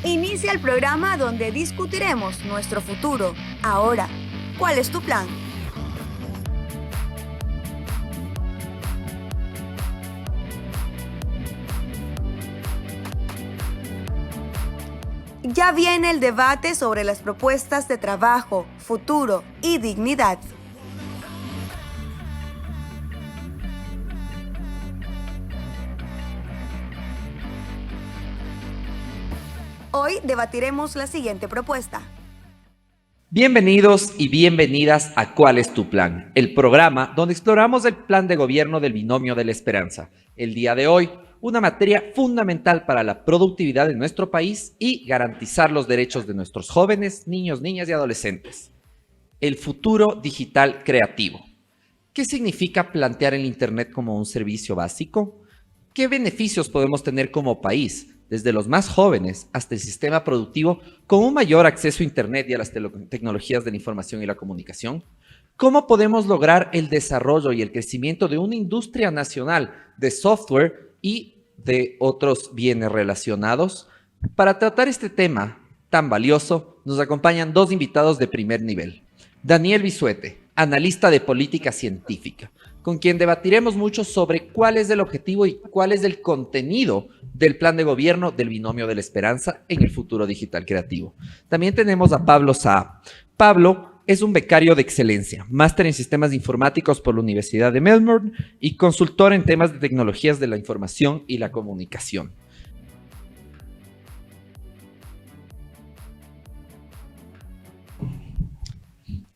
Inicia el programa donde discutiremos nuestro futuro. Ahora, ¿cuál es tu plan? Ya viene el debate sobre las propuestas de trabajo, futuro y dignidad. Hoy debatiremos la siguiente propuesta. Bienvenidos y bienvenidas a ¿Cuál es tu plan? El programa donde exploramos el plan de gobierno del binomio de la esperanza. El día de hoy, una materia fundamental para la productividad de nuestro país y garantizar los derechos de nuestros jóvenes, niños, niñas y adolescentes. El futuro digital creativo. ¿Qué significa plantear el Internet como un servicio básico? ¿Qué beneficios podemos tener como país, desde los más jóvenes hasta el sistema productivo, con un mayor acceso a Internet y a las tecnologías de la información y la comunicación? ¿Cómo podemos lograr el desarrollo y el crecimiento de una industria nacional de software y de otros bienes relacionados? Para tratar este tema tan valioso, nos acompañan dos invitados de primer nivel. Daniel Bisuete, analista de política científica, con quien debatiremos mucho sobre cuál es el objetivo y cuál es el contenido del plan de gobierno del binomio de la esperanza en el futuro digital creativo. También tenemos a Pablo Saa. Pablo es un becario de excelencia, máster en sistemas informáticos por la Universidad de Melbourne y consultor en temas de tecnologías de la información y la comunicación.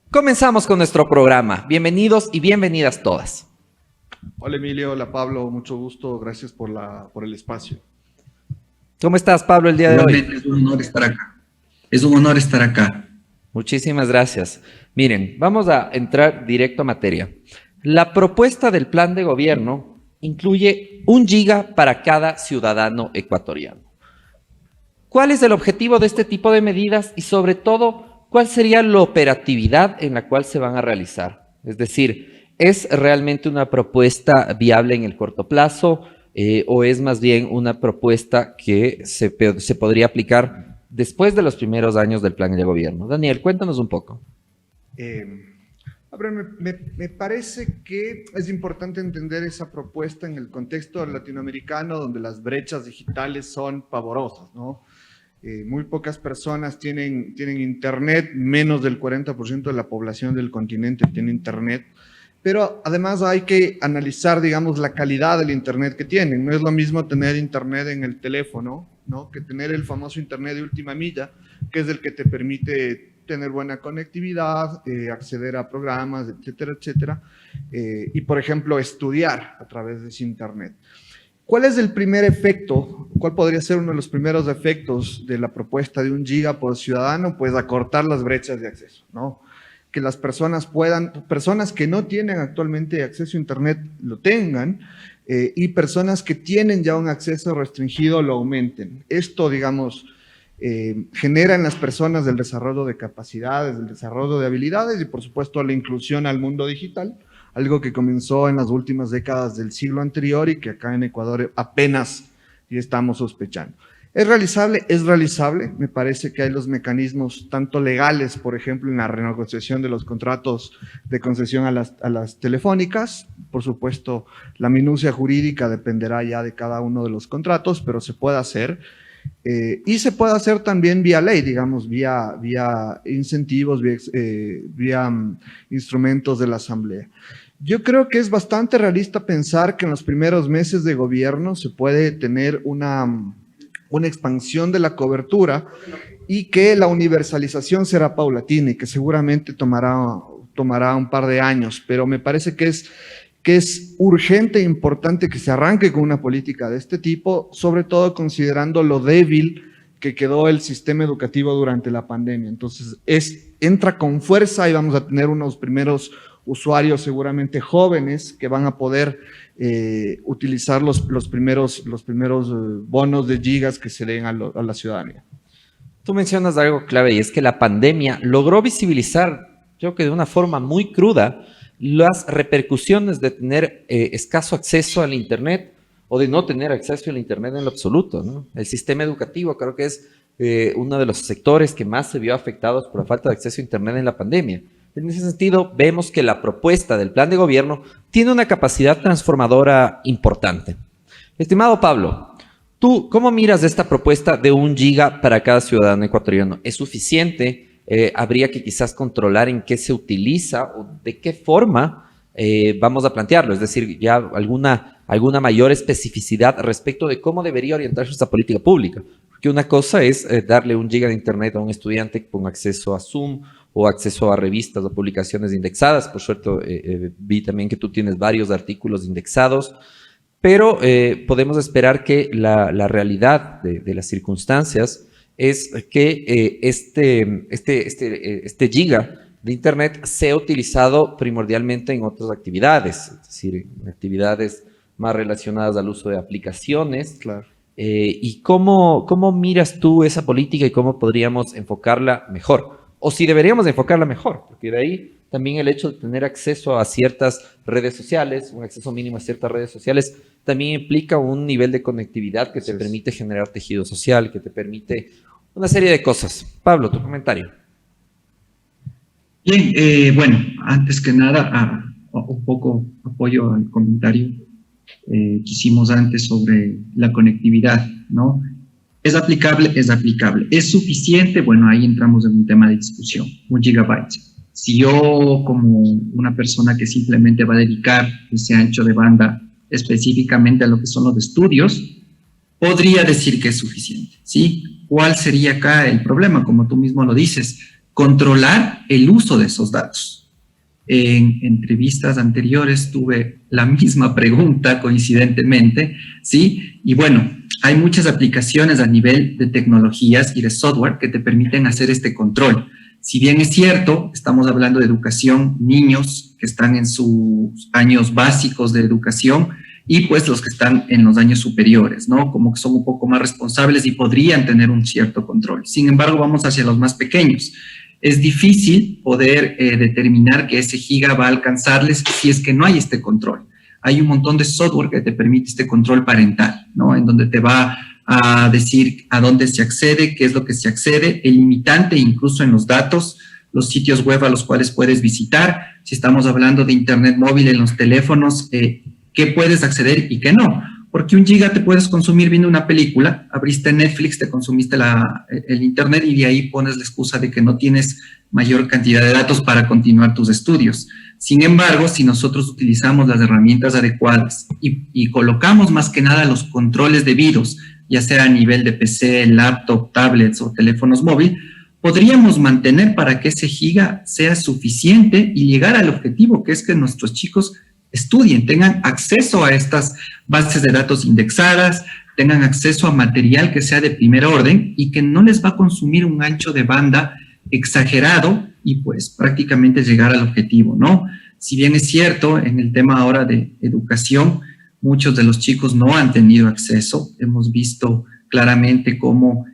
Comenzamos con nuestro programa. Bienvenidos y bienvenidas todas. Hola Emilio, hola Pablo, mucho gusto, gracias por el espacio. ¿Cómo estás, Pablo, el día de hoy? Es un honor estar acá. Es un honor estar acá. Muchísimas gracias. Miren, vamos a entrar directo a materia. La propuesta del plan de gobierno incluye 1 giga para cada ciudadano ecuatoriano. ¿Cuál es el objetivo de este tipo de medidas y, sobre todo, cuál sería la operatividad en la cual se van a realizar? Es decir, ¿es realmente una propuesta viable en el corto plazo o es más bien una propuesta que se podría aplicar después de los primeros años del plan de gobierno? Daniel, cuéntanos un poco. Me parece que es importante entender esa propuesta en el contexto latinoamericano, donde las brechas digitales son pavorosas, ¿no? Muy pocas personas tienen internet, menos del 40% de la población del continente tiene internet, pero además hay que analizar, digamos, la calidad del internet que tienen. No es lo mismo tener internet en el teléfono, ¿no?, que tener el famoso internet de última milla, que es el que te permite tener buena conectividad, acceder a programas, etcétera, etcétera, y, por ejemplo, estudiar a través de ese internet. ¿Cuál es el primer efecto? ¿Cuál podría ser uno de los primeros efectos de la propuesta de 1 giga por ciudadano? Pues acortar las brechas de acceso, ¿no? Que las personas que no tienen actualmente acceso a internet lo tengan, y personas que tienen ya un acceso restringido lo aumenten. Esto, digamos, genera en las personas el desarrollo de capacidades, el desarrollo de habilidades y, por supuesto, la inclusión al mundo digital, algo que comenzó en las últimas décadas del siglo anterior y que acá en Ecuador apenas ya estamos sospechando. ¿Es realizable? Es realizable. Me parece que hay los mecanismos tanto legales, por ejemplo, en la renegociación de los contratos de concesión a las telefónicas. Por supuesto, la minucia jurídica dependerá ya de cada uno de los contratos, pero se puede hacer. Y se puede hacer también vía ley, digamos, vía incentivos, vía instrumentos de la Asamblea. Yo creo que es bastante realista pensar que en los primeros meses de gobierno se puede tener una expansión de la cobertura y que la universalización será paulatina y que seguramente tomará un par de años, pero me parece que es urgente e importante que se arranque con una política de este tipo, sobre todo considerando lo débil que quedó el sistema educativo durante la pandemia. Entonces, entra con fuerza y vamos a tener unos primeros usuarios seguramente jóvenes que van a poder utilizar los primeros bonos de gigas que se den a la ciudadanía. Tú mencionas algo clave y es que la pandemia logró visibilizar, creo que de una forma muy cruda, las repercusiones de tener escaso acceso al Internet o de no tener acceso al Internet en lo absoluto, ¿no? El sistema educativo creo que es uno de los sectores que más se vio afectados por la falta de acceso a Internet en la pandemia. En ese sentido, vemos que la propuesta del plan de gobierno tiene una capacidad transformadora importante. Estimado Pablo, ¿tú cómo miras esta propuesta de 1 giga para cada ciudadano ecuatoriano? ¿Es suficiente? ¿Habría que quizás controlar en qué se utiliza o de qué forma vamos a plantearlo? Es decir, ya alguna mayor especificidad respecto de cómo debería orientarse esta política pública. Porque una cosa es darle 1 giga de Internet a un estudiante con acceso a Zoom o acceso a revistas o publicaciones indexadas. Por suerte, vi también que tú tienes varios artículos indexados. Pero podemos esperar que la realidad de las circunstancias es que este giga de Internet sea utilizado primordialmente en otras actividades, es decir, en actividades más relacionadas al uso de aplicaciones. Claro. ¿Y cómo miras tú esa política y cómo podríamos enfocarla mejor? O si deberíamos enfocarla mejor, porque de ahí también el hecho de tener acceso a ciertas redes sociales, un acceso mínimo a ciertas redes sociales, también implica un nivel de conectividad que te permite generar tejido social, que te permite una serie de cosas. Pablo, tu comentario. Bien, bueno, antes que nada, un poco apoyo al comentario que hicimos antes sobre la conectividad, ¿no? ¿Es aplicable? Es aplicable. ¿Es suficiente? Bueno, ahí entramos en un tema de discusión. 1 gigabyte. Si yo, como una persona que simplemente va a dedicar ese ancho de banda específicamente a lo que son los estudios, podría decir que es suficiente, ¿sí? ¿Cuál sería acá el problema? Como tú mismo lo dices, controlar el uso de esos datos. En entrevistas anteriores tuve la misma pregunta, coincidentemente, ¿sí? Y bueno, hay muchas aplicaciones a nivel de tecnologías y de software que te permiten hacer este control. Si bien es cierto, estamos hablando de educación, niños que están en sus años básicos de educación y pues los que están en los años superiores, ¿no? Como que son un poco más responsables y podrían tener un cierto control. Sin embargo, vamos hacia los más pequeños. Es difícil poder determinar que ese giga va a alcanzarles si es que no hay este control. Hay un montón de software que te permite este control parental, ¿no? En donde te va a decir a dónde se accede, qué es lo que se accede, el limitante incluso en los datos, los sitios web a los cuales puedes visitar, si estamos hablando de internet móvil en los teléfonos, qué puedes acceder y qué no. Porque 1 giga te puedes consumir viendo una película, abriste Netflix, te consumiste el internet y de ahí pones la excusa de que no tienes mayor cantidad de datos para continuar tus estudios. Sin embargo, si nosotros utilizamos las herramientas adecuadas y colocamos más que nada los controles debidos, ya sea a nivel de PC, laptop, tablets o teléfonos móviles, podríamos mantener para que ese giga sea suficiente y llegar al objetivo, que es que nuestros chicos estudien, tengan acceso a estas bases de datos indexadas, tengan acceso a material que sea de primer orden y que no les va a consumir un ancho de banda exagerado y pues prácticamente llegar al objetivo, ¿no? Si bien es cierto, en el tema ahora de educación, muchos de los chicos no han tenido acceso. Hemos visto claramente cómo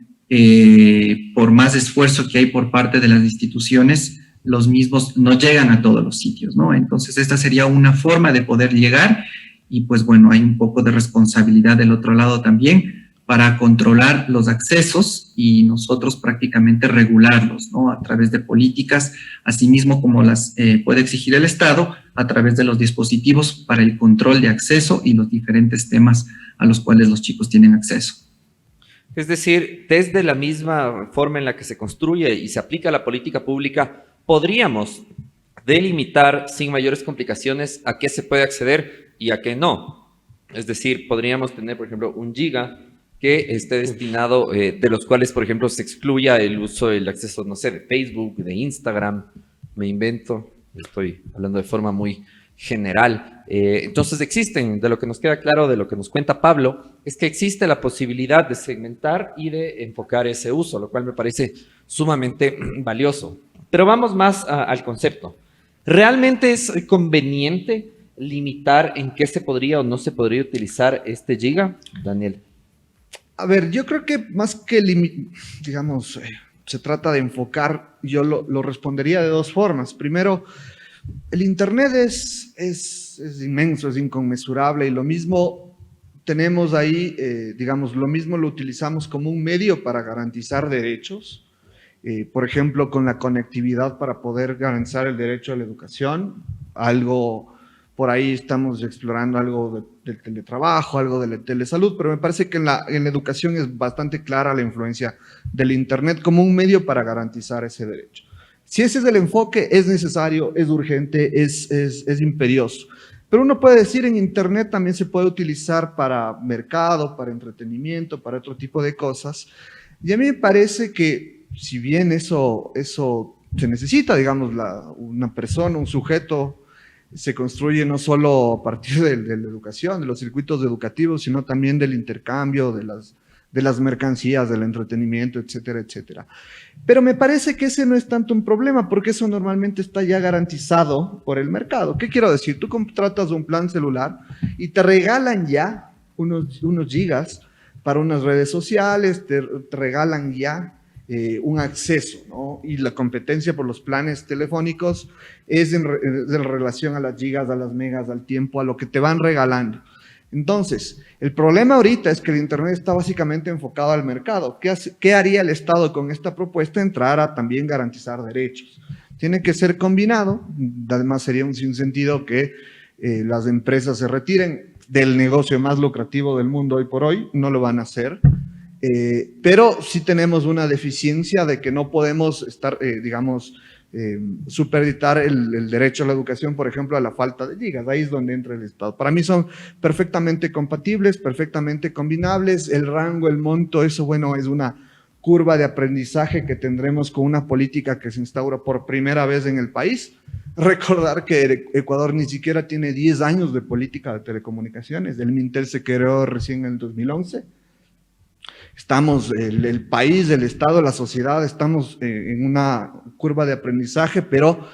por más esfuerzo que hay por parte de las instituciones, los mismos no llegan a todos los sitios, ¿no? Entonces, esta sería una forma de poder llegar y, pues, bueno, hay un poco de responsabilidad del otro lado también para controlar los accesos y nosotros prácticamente regularlos, ¿no? A través de políticas, asimismo como las puede exigir el Estado, a través de los dispositivos para el control de acceso y los diferentes temas a los cuales los chicos tienen acceso. Es decir, desde la misma forma en la que se construye y se aplica la política pública, podríamos delimitar sin mayores complicaciones a qué se puede acceder y a qué no. Es decir, podríamos tener, por ejemplo, 1 giga que esté destinado, de los cuales, por ejemplo, se excluya el uso, el acceso, no sé, de Facebook, de Instagram, me invento, estoy hablando de forma muy general. Entonces existen, de lo que nos queda claro, de lo que nos cuenta Pablo, es que existe la posibilidad de segmentar y de enfocar ese uso, lo cual me parece sumamente valioso. Pero vamos más al concepto. ¿Realmente es conveniente limitar en qué se podría o no se podría utilizar este giga, Daniel? A ver, yo creo que más que, digamos, se trata de enfocar, yo lo respondería de dos formas. Primero, el Internet es inmenso, es inconmensurable y lo mismo tenemos ahí, digamos, lo mismo lo utilizamos como un medio para garantizar derechos, por ejemplo, con la conectividad para poder garantizar el derecho a la educación, algo, por ahí estamos explorando algo del teletrabajo, algo de la telesalud, pero me parece que en la educación es bastante clara la influencia del Internet como un medio para garantizar ese derecho. Si ese es el enfoque, es necesario, es urgente, es imperioso. Pero uno puede decir, en Internet también se puede utilizar para mercado, para entretenimiento, para otro tipo de cosas. Y a mí me parece que, si bien eso se necesita, digamos, una persona, un sujeto, se construye no solo a partir de la educación, de los circuitos educativos, sino también del intercambio, de las mercancías, del entretenimiento, etcétera, etcétera. Pero me parece que ese no es tanto un problema, porque eso normalmente está ya garantizado por el mercado. ¿Qué quiero decir? Tú contratas un plan celular y te regalan ya unos gigas para unas redes sociales, te regalan ya un acceso, ¿no? Y la competencia por los planes telefónicos es en relación a las gigas, a las megas, al tiempo, a lo que te van regalando. Entonces, el problema ahorita es que el Internet está básicamente enfocado al mercado. ¿Qué haría el Estado con esta propuesta? Entrar a también garantizar derechos. Tiene que ser combinado, además sería un sinsentido que las empresas se retiren del negocio más lucrativo del mundo hoy por hoy, no lo van a hacer. Pero sí tenemos una deficiencia de que no podemos estar, digamos, supeditar el derecho a la educación, por ejemplo, a la falta de gigas. Ahí es donde entra el Estado. Para mí son perfectamente compatibles, perfectamente combinables. El rango, el monto, eso, bueno, es una curva de aprendizaje que tendremos con una política que se instaura por primera vez en el país. Recordar que Ecuador ni siquiera tiene 10 años de política de telecomunicaciones. El Mintel se creó recién en el 2011. Estamos, el país, el Estado, la sociedad, estamos en una curva de aprendizaje, pero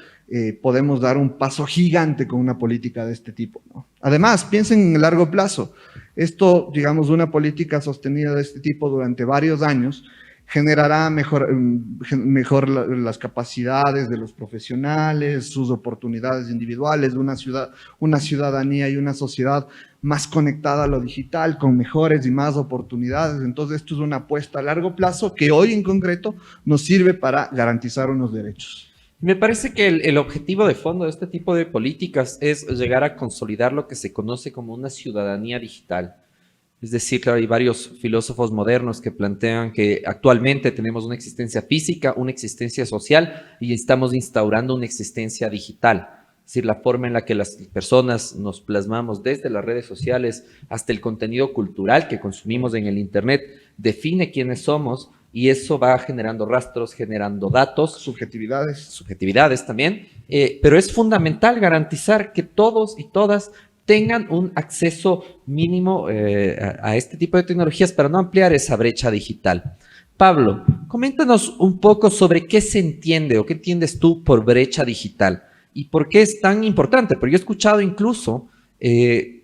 podemos dar un paso gigante con una política de este tipo, ¿no? Además, piensen en el largo plazo. Esto, digamos, una política sostenida de este tipo durante varios años generará mejor las capacidades de los profesionales, sus oportunidades individuales, una ciudadanía y una sociedad más conectada a lo digital, con mejores y más oportunidades. Entonces, esto es una apuesta a largo plazo que hoy en concreto nos sirve para garantizar unos derechos. Me parece que el objetivo de fondo de este tipo de políticas es llegar a consolidar lo que se conoce como una ciudadanía digital. Es decir, claro, hay varios filósofos modernos que plantean que actualmente tenemos una existencia física, una existencia social y estamos instaurando una existencia digital. Es decir, la forma en la que las personas nos plasmamos desde las redes sociales hasta el contenido cultural que consumimos en el Internet define quiénes somos y eso va generando rastros, generando datos. Subjetividades también. Pero es fundamental garantizar que todos y todas tengan un acceso mínimo a este tipo de tecnologías para no ampliar esa brecha digital. Pablo, coméntanos un poco sobre qué se entiende o qué entiendes tú por brecha digital y por qué es tan importante, porque yo he escuchado incluso el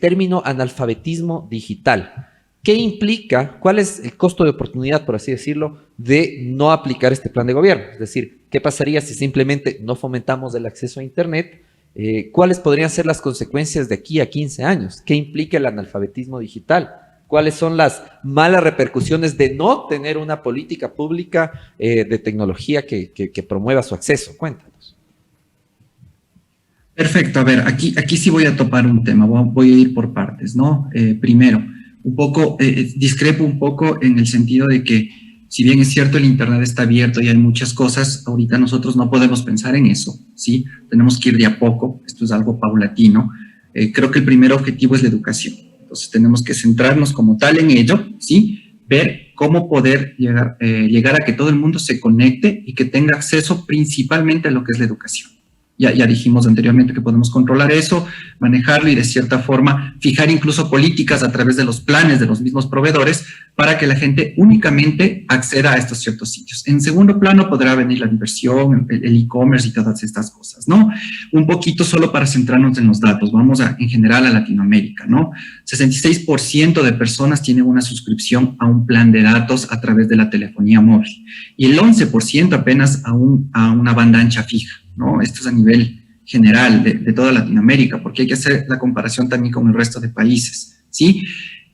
término analfabetismo digital. ¿Qué implica? ¿Cuál es el costo de oportunidad, por así decirlo, de no aplicar este plan de gobierno? Es decir, ¿qué pasaría si simplemente no fomentamos el acceso a Internet? ¿Cuáles podrían ser las consecuencias de aquí a 15 años? ¿Qué implica el analfabetismo digital? ¿Cuáles son las malas repercusiones de no tener una política pública de tecnología que promueva su acceso? Cuéntanos. Perfecto, a ver, aquí sí voy a topar un tema, voy a ir por partes, ¿no? Primero, discrepo un poco en el sentido de que si bien es cierto el Internet está abierto y hay muchas cosas, ahorita nosotros no podemos pensar en eso, ¿sí? Tenemos que ir de a poco, esto es algo paulatino. Creo que el primer objetivo es la educación, entonces tenemos que centrarnos como tal en ello, ¿sí? Ver cómo poder llegar a que todo el mundo se conecte y que tenga acceso principalmente a lo que es la educación. Ya dijimos anteriormente que podemos controlar eso, manejarlo y de cierta forma fijar incluso políticas a través de los planes de los mismos proveedores para que la gente únicamente acceda a estos ciertos sitios. En segundo plano podrá venir la diversión, el e-commerce y todas estas cosas, ¿no? Un poquito solo para centrarnos en los datos, vamos en general a Latinoamérica, ¿no? 66% de personas tienen una suscripción a un plan de datos a través de la telefonía móvil y el 11% apenas a una banda ancha fija, ¿no? Esto es a nivel general de toda Latinoamérica, porque hay que hacer la comparación también con el resto de países, ¿sí?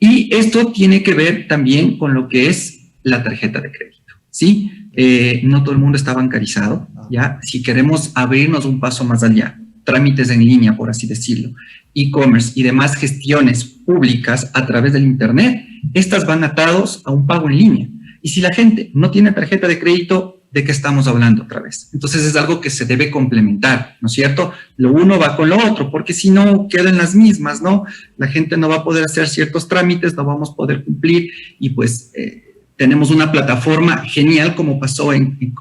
Y esto tiene que ver también con lo que es la tarjeta de crédito, ¿sí? No todo el mundo está bancarizado, ¿ya? Si queremos abrirnos un paso más allá, trámites en línea, por así decirlo, e-commerce y demás gestiones públicas a través del Internet, estas van atados a un pago en línea. Y si la gente no tiene tarjeta de crédito, ¿de qué estamos hablando otra vez? Entonces es algo que se debe complementar, ¿no es cierto? Lo uno va con lo otro, porque si no, quedan las mismas, ¿no? La gente no va a poder hacer ciertos trámites, no vamos a poder cumplir y pues tenemos una plataforma genial como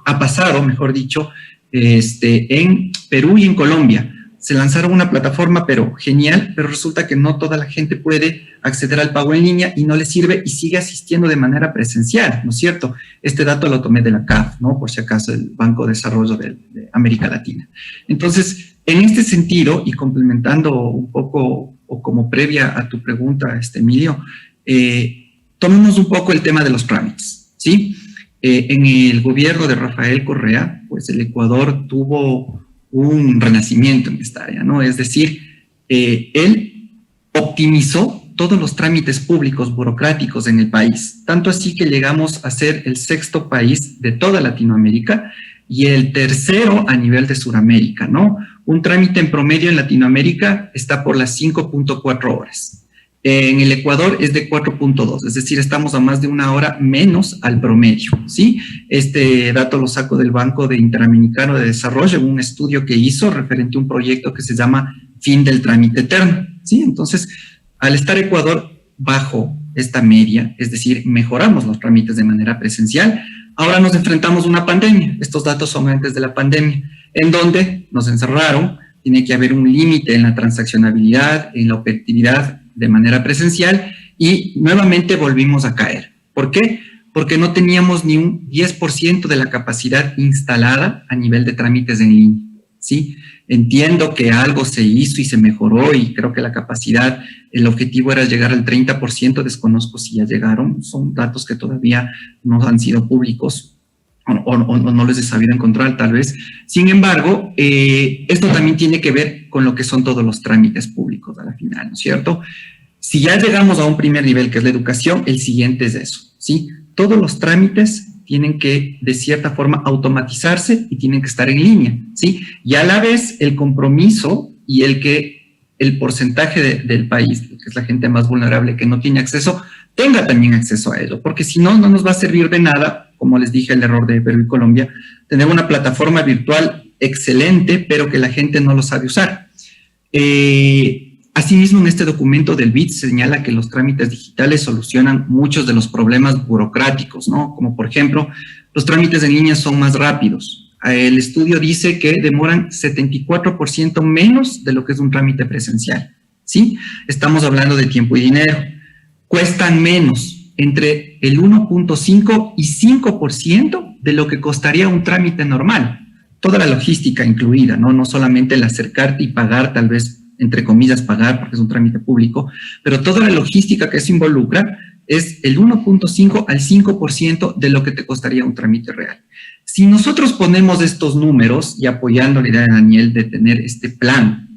ha pasado, mejor dicho, en Perú y en Colombia. Se lanzaron una plataforma, pero genial, pero resulta que no toda la gente puede acceder al pago en línea y no le sirve y sigue asistiendo de manera presencial, ¿no es cierto? Este dato lo tomé de la CAF, ¿no? Por si acaso, el Banco de Desarrollo de América Latina. Entonces, en este sentido, y complementando un poco, o como previa a tu pregunta, Emilio, tomemos un poco el tema de los trámites, ¿sí? En el gobierno de Rafael Correa, pues el Ecuador tuvo un renacimiento en esta área, ¿no? Es decir, él optimizó todos los trámites públicos burocráticos en el país, tanto así que llegamos a ser el 6º país de toda Latinoamérica y el 3º a nivel de Sudamérica, ¿no? Un trámite en promedio en Latinoamérica está por las 5.4 horas. En el Ecuador es de 4.2, es decir, estamos a más de 1 hora menos al promedio, ¿sí? Este dato lo saco del Banco Interamericano de Desarrollo, un estudio que hizo referente a un proyecto que se llama Fin del Trámite Eterno, ¿sí? Entonces, al estar Ecuador bajo esta media, es decir, mejoramos los trámites de manera presencial, ahora nos enfrentamos a una pandemia. Estos datos son antes de la pandemia, en donde nos encerraron, tiene que haber un límite en la transaccionabilidad, en la operatividad de manera presencial y nuevamente volvimos a caer. ¿Por qué? Porque no teníamos ni un 10% de la capacidad instalada a nivel de trámites en línea, ¿sí? Entiendo que algo se hizo y se mejoró y creo que la capacidad, el objetivo era llegar al 30%, desconozco si ya llegaron, son datos que todavía no han sido públicos o no les he sabido encontrar tal vez. Sin embargo, esto también tiene que ver con lo que son todos los trámites públicos a la final, ¿no es cierto? Si ya llegamos a un primer nivel, que es la educación, el siguiente es eso, ¿sí? Todos los trámites tienen que, de cierta forma, automatizarse y tienen que estar en línea, ¿sí? Y a la vez, el compromiso y el porcentaje del país, que es la gente más vulnerable que no tiene acceso, tenga también acceso a ello, porque si no, no nos va a servir de nada, como les dije, el error de Perú y Colombia, tener una plataforma virtual excelente, pero que la gente no lo sabe usar. Asimismo, en este documento del BID se señala que los trámites digitales solucionan muchos de los problemas burocráticos, ¿no? Como por ejemplo, los trámites en línea son más rápidos. El estudio dice que demoran 74% menos de lo que es un trámite presencial, ¿sí? Estamos hablando de tiempo y dinero. Cuestan menos, entre el 1.5 y 5% de lo que costaría un trámite normal. Toda la logística incluida, ¿no? No solamente el acercarte y pagar, tal vez, entre comillas, pagar, porque es un trámite público, pero toda la logística que se involucra es el 1.5 al 5% de lo que te costaría un trámite real. Si nosotros ponemos estos números, y apoyando la idea de Daniel de tener este plan,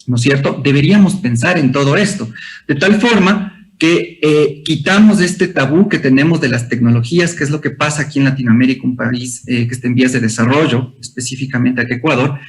¿no es cierto?, deberíamos pensar en todo esto, de tal forma que quitamos este tabú que tenemos de las tecnologías, que es lo que pasa aquí en Latinoamérica, un país que está en vías de desarrollo, específicamente aquí Ecuador,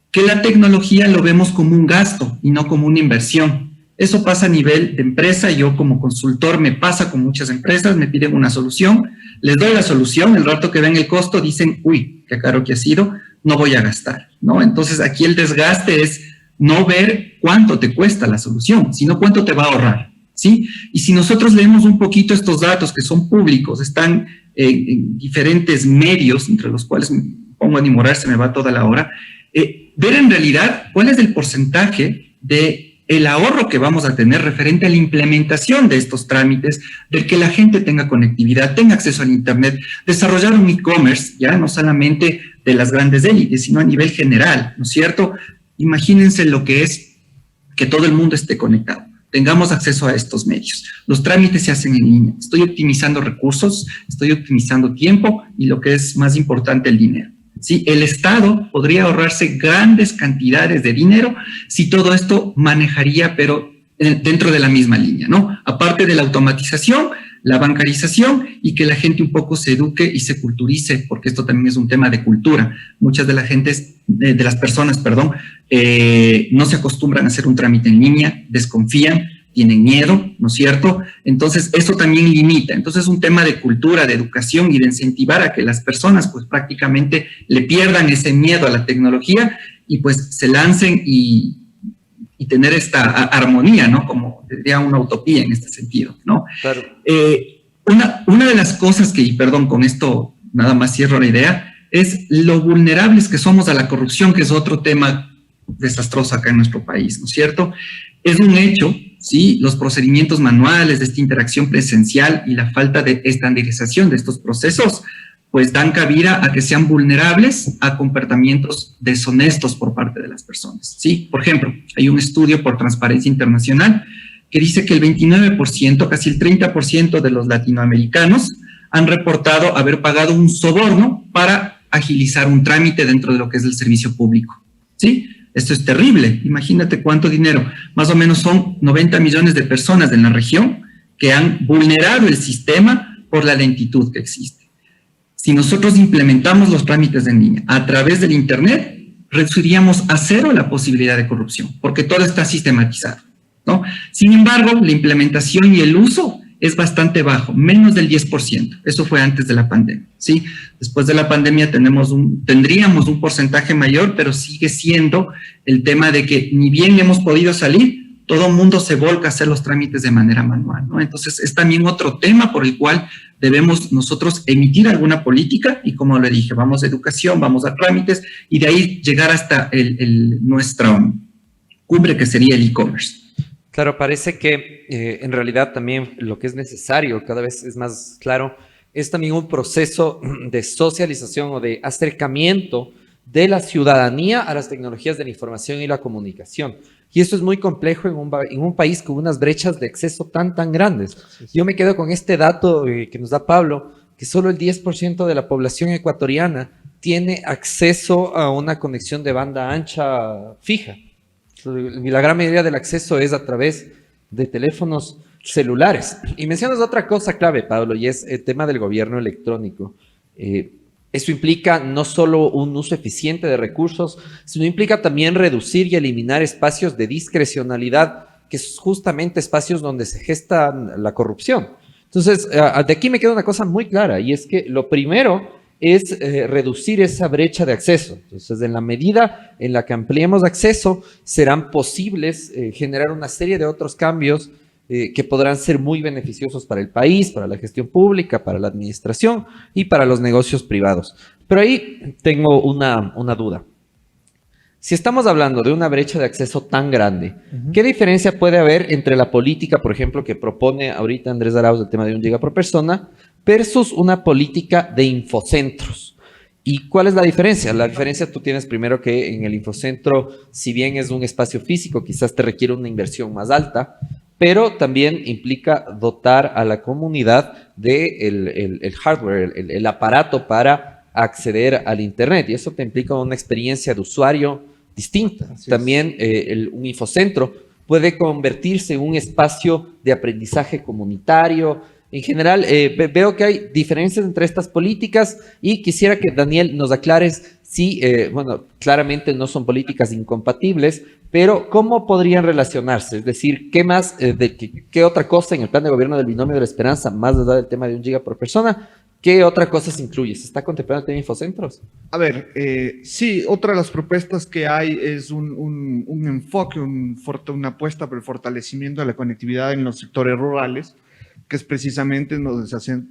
que la tecnología lo vemos como un gasto y no como una inversión. Eso pasa a nivel de empresa. Yo como consultor me pasa con muchas empresas, me piden una solución, les doy la solución, el rato que ven el costo dicen, uy, qué caro que ha sido, no voy a gastar, ¿no? Entonces aquí el desgaste es no ver cuánto te cuesta la solución, sino cuánto te va a ahorrar, ¿sí? Y si nosotros leemos un poquito estos datos que son públicos, están en diferentes medios, entre los cuales me pongo a enumerar, se me va toda la hora, ver en realidad cuál es el porcentaje de el ahorro que vamos a tener referente a la implementación de estos trámites, del que la gente tenga conectividad, tenga acceso al Internet, desarrollar un e-commerce, ya no solamente de las grandes élites, sino a nivel general, ¿no es cierto? Imagínense lo que es que todo el mundo esté conectado, tengamos acceso a estos medios. Los trámites se hacen en línea, estoy optimizando recursos, estoy optimizando tiempo y lo que es más importante, el dinero. ¿Sí? El Estado podría ahorrarse grandes cantidades de dinero si todo esto manejaría, pero dentro de la misma línea, ¿no? Aparte de la automatización, la bancarización y que la gente un poco se eduque y se culturice, porque esto también es un tema de cultura. Muchas de las personas, no se acostumbran a hacer un trámite en línea, desconfían, tienen miedo, ¿no es cierto? Entonces, eso también limita. Entonces, es un tema de cultura, de educación y de incentivar a que las personas, pues, prácticamente le pierdan ese miedo a la tecnología y, pues, se lancen y tener esta armonía, ¿no? Como diría una utopía en este sentido, ¿no? Claro. Una de las cosas que, y perdón, con esto nada más cierro la idea, es lo vulnerables que somos a la corrupción, que es otro tema desastroso acá en nuestro país, ¿no es cierto? Es un hecho, ¿sí? Los procedimientos manuales de esta interacción presencial y la falta de estandarización de estos procesos, pues dan cabida a que sean vulnerables a comportamientos deshonestos por parte de las personas, ¿sí? Por ejemplo, hay un estudio por Transparencia Internacional que dice que el 29%, casi el 30% de los latinoamericanos han reportado haber pagado un soborno para agilizar un trámite dentro de lo que es el servicio público, ¿sí? Esto es terrible, imagínate cuánto dinero. Más o menos son 90 millones de personas en la región que han vulnerado el sistema por la lentitud que existe. Si nosotros implementamos los trámites en línea a través del Internet, reduciríamos a cero la posibilidad de corrupción, porque todo está sistematizado, ¿no? Sin embargo, la implementación y el uso es bastante bajo, menos del 10%. Eso fue antes de la pandemia, ¿sí? Después de la pandemia tendríamos un porcentaje mayor, pero sigue siendo el tema de que ni bien hemos podido salir, todo el mundo se volca a hacer los trámites de manera manual, ¿no? Entonces, es también otro tema por el cual debemos nosotros emitir alguna política y, como le dije, vamos a educación, vamos a trámites y de ahí llegar hasta nuestra cumbre, que sería el e-commerce. Claro, parece que en realidad también lo que es necesario, cada vez es más claro, es también un proceso de socialización o de acercamiento de la ciudadanía a las tecnologías de la información y la comunicación. Y esto es muy complejo en un país con unas brechas de acceso tan grandes. Yo me quedo con este dato que nos da Pablo, que solo el 10% de la población ecuatoriana tiene acceso a una conexión de banda ancha fija. La gran mayoría del acceso es a través de teléfonos celulares. Y mencionas otra cosa clave, Pablo, y es el tema del gobierno electrónico. Eso implica no solo un uso eficiente de recursos, sino implica también reducir y eliminar espacios de discrecionalidad, que es justamente espacios donde se gesta la corrupción. Entonces, de aquí me queda una cosa muy clara, y es que lo primero es reducir esa brecha de acceso. Entonces, en la medida en la que ampliemos acceso, serán posibles generar una serie de otros cambios que podrán ser muy beneficiosos para el país, para la gestión pública, para la administración y para los negocios privados. Pero ahí tengo una duda. Si estamos hablando de una brecha de acceso tan grande, ¿qué diferencia puede haber entre la política, por ejemplo, que propone ahorita Andrés Arauz, el tema de 1 giga por persona, versus una política de infocentros? ¿Y cuál es la diferencia? La diferencia tú tienes primero que en el infocentro, si bien es un espacio físico, quizás te requiere una inversión más alta, pero también implica dotar a la comunidad de el hardware, el aparato para acceder al Internet. Y eso te implica una experiencia de usuario distinta. También un infocentro puede convertirse en un espacio de aprendizaje comunitario. En general, veo que hay diferencias entre estas políticas y quisiera que Daniel nos aclares si, claramente no son políticas incompatibles, pero ¿cómo podrían relacionarse? Es decir, ¿qué más, qué otra cosa en el plan de gobierno del binomio de la esperanza, más allá del tema de 1 giga por persona, qué otra cosa se incluye? ¿Se está contemplando el tema de infocentros? A ver, sí, otra de las propuestas que hay es un enfoque, una apuesta por el fortalecimiento de la conectividad en los sectores rurales, que es precisamente donde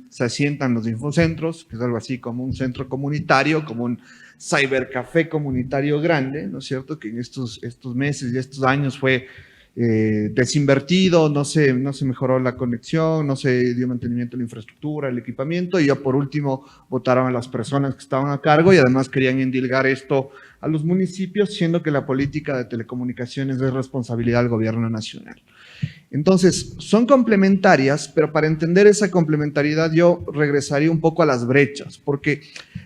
se asientan los infocentros, que es algo así como un centro comunitario, como un cybercafé comunitario grande, ¿no es cierto? Que en estos meses y estos años fue desinvertido, no se mejoró la conexión, no se dio mantenimiento de la infraestructura, el equipamiento, y ya por último votaron a las personas que estaban a cargo y además querían endilgar esto a los municipios, siendo que la política de telecomunicaciones es responsabilidad del gobierno nacional. Entonces, son complementarias, pero para entender esa complementariedad yo regresaría un poco a las brechas, porque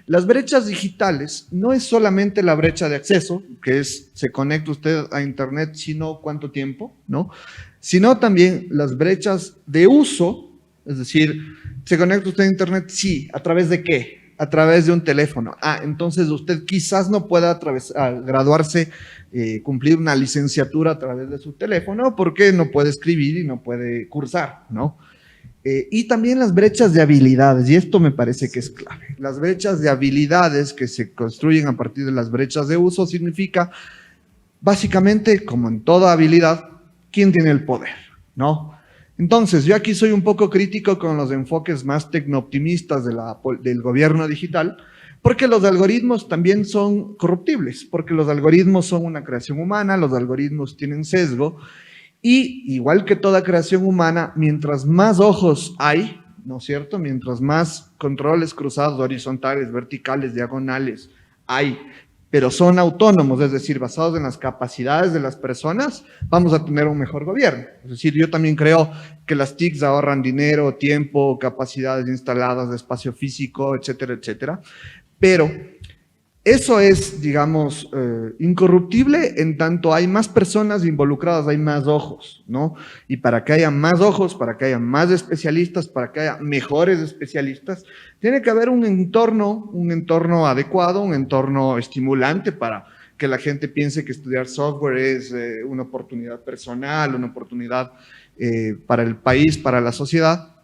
las brechas digitales no es solamente la brecha de acceso, que es se conecta usted a Internet, sino cuánto tiempo, ¿no? sino también las brechas de uso, es decir, ¿se conecta usted a Internet? Sí. ¿A través de qué? A través de un teléfono. Entonces usted quizás no pueda graduarse, cumplir una licenciatura a través de su teléfono porque no puede escribir y no puede cursar, ¿no? Y también las brechas de habilidades, y esto me parece que es clave. Las brechas de habilidades que se construyen a partir de las brechas de uso significa, básicamente, como en toda habilidad, ¿quién tiene el poder? ¿No? Entonces, yo aquí soy un poco crítico con los enfoques más tecnooptimistas del gobierno digital, porque los algoritmos también son corruptibles, porque los algoritmos son una creación humana, los algoritmos tienen sesgo, y igual que toda creación humana, mientras más ojos hay, ¿no es cierto? Mientras más controles cruzados, horizontales, verticales, diagonales hay, pero son autónomos, es decir, basados en las capacidades de las personas, vamos a tener un mejor gobierno. Es decir, yo también creo que las TICs ahorran dinero, tiempo, capacidades instaladas de espacio físico, etcétera, etcétera, pero eso es, digamos, incorruptible en tanto hay más personas involucradas, hay más ojos, ¿no? Y para que haya más ojos, para que haya más especialistas, para que haya mejores especialistas, tiene que haber un entorno adecuado, un entorno estimulante para que la gente piense que estudiar software es una oportunidad personal, una oportunidad para el país, para la sociedad.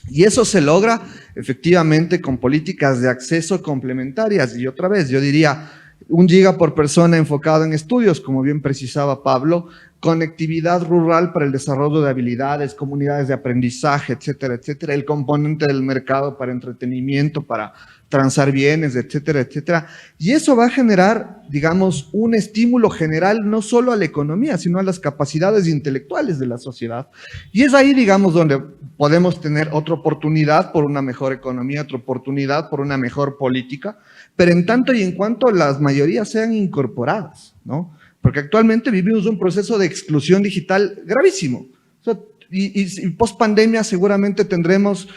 Y eso se logra efectivamente con políticas de acceso complementarias. Y otra vez, yo diría, 1 giga por persona enfocado en estudios, como bien precisaba Pablo, conectividad rural para el desarrollo de habilidades, comunidades de aprendizaje, etcétera, etcétera, el componente del mercado para entretenimiento, para transar bienes, etcétera, etcétera. Y eso va a generar, digamos, un estímulo general no solo a la economía, sino a las capacidades intelectuales de la sociedad. Y es ahí, digamos, donde podemos tener otra oportunidad por una mejor economía, otra oportunidad por una mejor política, pero en tanto y en cuanto las mayorías sean incorporadas, ¿no? Porque actualmente vivimos un proceso de exclusión digital gravísimo. O sea, y post pandemia seguramente tendremos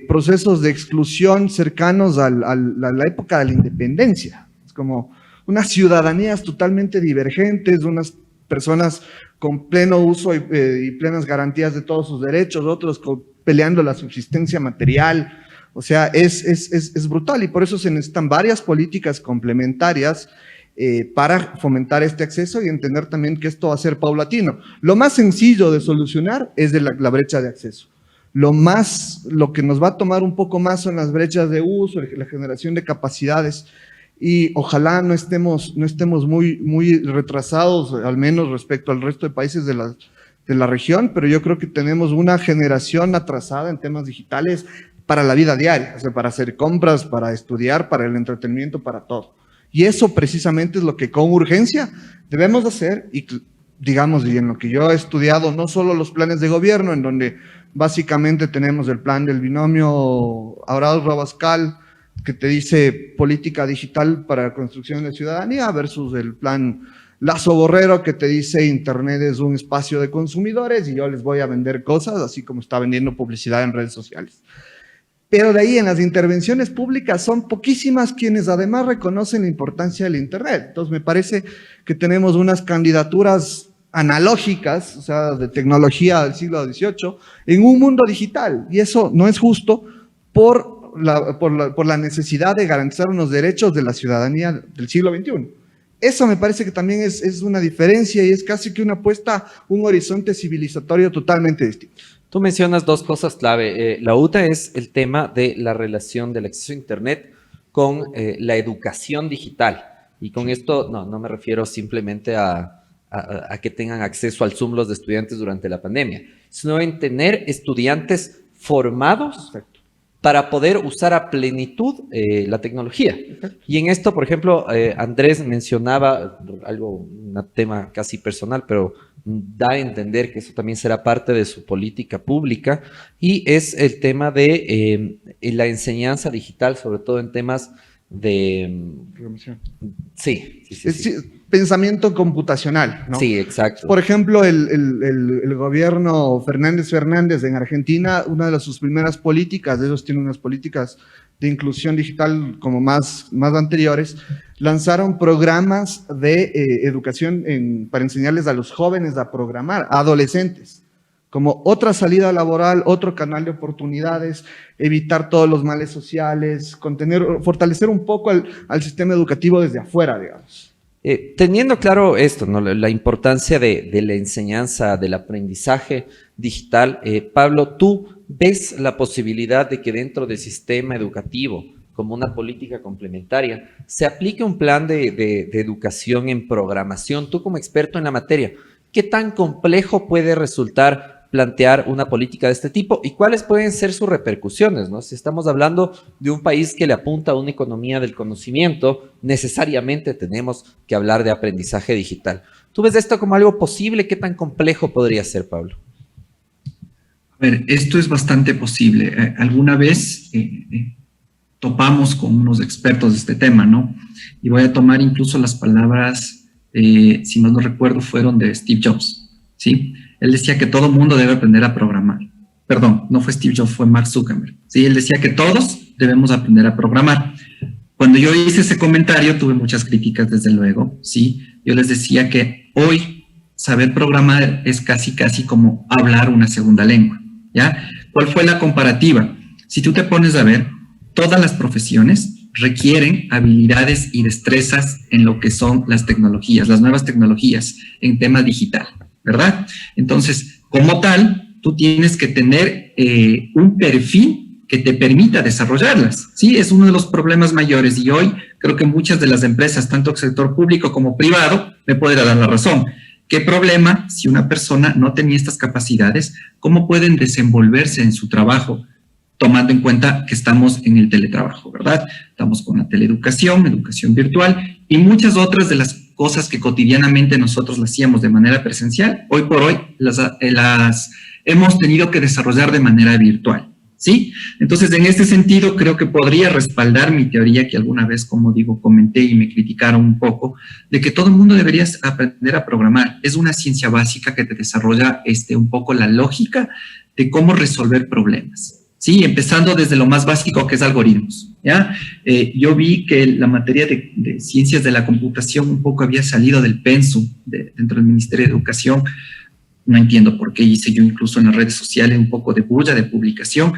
procesos de exclusión cercanos a la época de la independencia. Es como unas ciudadanías totalmente divergentes, unas personas con pleno uso y plenas garantías de todos sus derechos, otros peleando la subsistencia material. O sea, es brutal y por eso se necesitan varias políticas complementarias para fomentar este acceso y entender también que esto va a ser paulatino. Lo más sencillo de solucionar es la brecha de acceso. Lo que nos va a tomar un poco más son las brechas de uso, la generación de capacidades y ojalá no estemos muy retrasados, al menos respecto al resto de países de la región, pero yo creo que tenemos una generación atrasada en temas digitales para la vida diaria, o sea, para hacer compras, para estudiar, para el entretenimiento, para todo. Y eso precisamente es lo que con urgencia debemos hacer y, digamos, y en lo que yo he estudiado, no solo los planes de gobierno, en donde básicamente tenemos el plan del binomio Abrados-Rabascal, que te dice política digital para la construcción de ciudadanía, versus el plan Lazo-Borrero, que te dice Internet es un espacio de consumidores y yo les voy a vender cosas, así como está vendiendo publicidad en redes sociales. Pero de ahí en las intervenciones públicas son poquísimas quienes además reconocen la importancia del Internet. Entonces me parece que tenemos unas candidaturas analógicas, o sea, de tecnología del siglo XVIII, en un mundo digital. Y eso no es justo por la necesidad de garantizar unos derechos de la ciudadanía del siglo XXI. Eso me parece que también es una diferencia y es casi que una apuesta, un horizonte civilizatorio totalmente distinto. Tú mencionas 2 cosas clave. La otra es el tema de la relación del acceso a Internet con la educación digital. Y con esto no me refiero simplemente a que tengan acceso al Zoom los estudiantes durante la pandemia, sino en tener estudiantes formados para poder usar a plenitud la tecnología. Y en esto, por ejemplo, Andrés mencionaba un tema casi personal, pero da a entender que eso también será parte de su política pública, y es el tema de la enseñanza digital, sobre todo en temas de... Sí. Pensamiento computacional, ¿no? Sí, exacto. Por ejemplo, el gobierno Fernández en Argentina, una de sus primeras políticas, ellos tienen unas políticas de inclusión digital como más anteriores, lanzaron programas de educación para enseñarles a los jóvenes a programar, a adolescentes, como otra salida laboral, otro canal de oportunidades, evitar todos los males sociales, fortalecer un poco al sistema educativo desde afuera, digamos. Teniendo claro esto, ¿no? La importancia de la enseñanza, del aprendizaje digital, Pablo, ¿tú ves la posibilidad de que dentro del sistema educativo, como una política complementaria, se aplique un plan de educación en programación? Tú como experto en la materia, ¿qué tan complejo puede resultar plantear una política de este tipo y cuáles pueden ser sus repercusiones, ¿no? Si estamos hablando de un país que le apunta a una economía del conocimiento, necesariamente tenemos que hablar de aprendizaje digital. ¿Tú ves esto como algo posible? ¿Qué tan complejo podría ser, Pablo? A ver, esto es bastante posible. Alguna vez topamos con unos expertos de este tema, ¿no? Y voy a tomar incluso las palabras, si mal no recuerdo, fueron de Steve Jobs, ¿sí? Él decía que todo mundo debe aprender a programar. Perdón, no fue Steve Jobs, fue Mark Zuckerberg. Sí, él decía que todos debemos aprender a programar. Cuando yo hice ese comentario, tuve muchas críticas, desde luego, ¿sí? Yo les decía que hoy saber programar es casi como hablar una segunda lengua, ¿ya? ¿Cuál fue la comparativa? Si tú te pones a ver, todas las profesiones requieren habilidades y destrezas en lo que son las tecnologías, las nuevas tecnologías en tema digital, ¿verdad? Entonces, como tal, tú tienes que tener un perfil que te permita desarrollarlas, ¿sí? Es uno de los problemas mayores y hoy creo que muchas de las empresas, tanto el sector público como privado, me pueden dar la razón. ¿Qué problema si una persona no tenía estas capacidades? ¿Cómo pueden desenvolverse en su trabajo? Tomando en cuenta que estamos en el teletrabajo, ¿verdad? Estamos con la teleeducación, educación virtual y muchas otras de las cosas que cotidianamente nosotros las hacíamos de manera presencial, hoy por hoy las hemos tenido que desarrollar de manera virtual, ¿sí? Entonces, en este sentido, creo que podría respaldar mi teoría que alguna vez, como digo, comenté y me criticaron un poco, de que todo el mundo debería aprender a programar. Es una ciencia básica que te desarrolla un poco la lógica de cómo resolver problemas. Sí, empezando desde lo más básico, que es algoritmos, ¿ya? Yo vi que la materia de ciencias de la computación un poco había salido del pensum dentro del Ministerio de Educación. No entiendo por qué hice yo incluso en las redes sociales un poco de bulla, de publicación.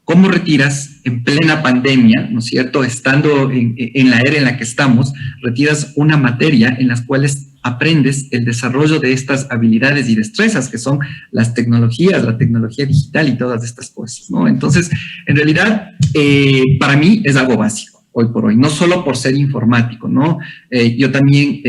¿Cómo retiras en plena pandemia, ¿no es cierto?, estando en la era en la que estamos, retiras una materia en las cuales aprendes el desarrollo de estas habilidades y destrezas que son las tecnologías, la tecnología digital y todas estas cosas, ¿no? Entonces, en realidad, para mí es algo básico hoy por hoy, no solo por ser informático, ¿no? Yo también,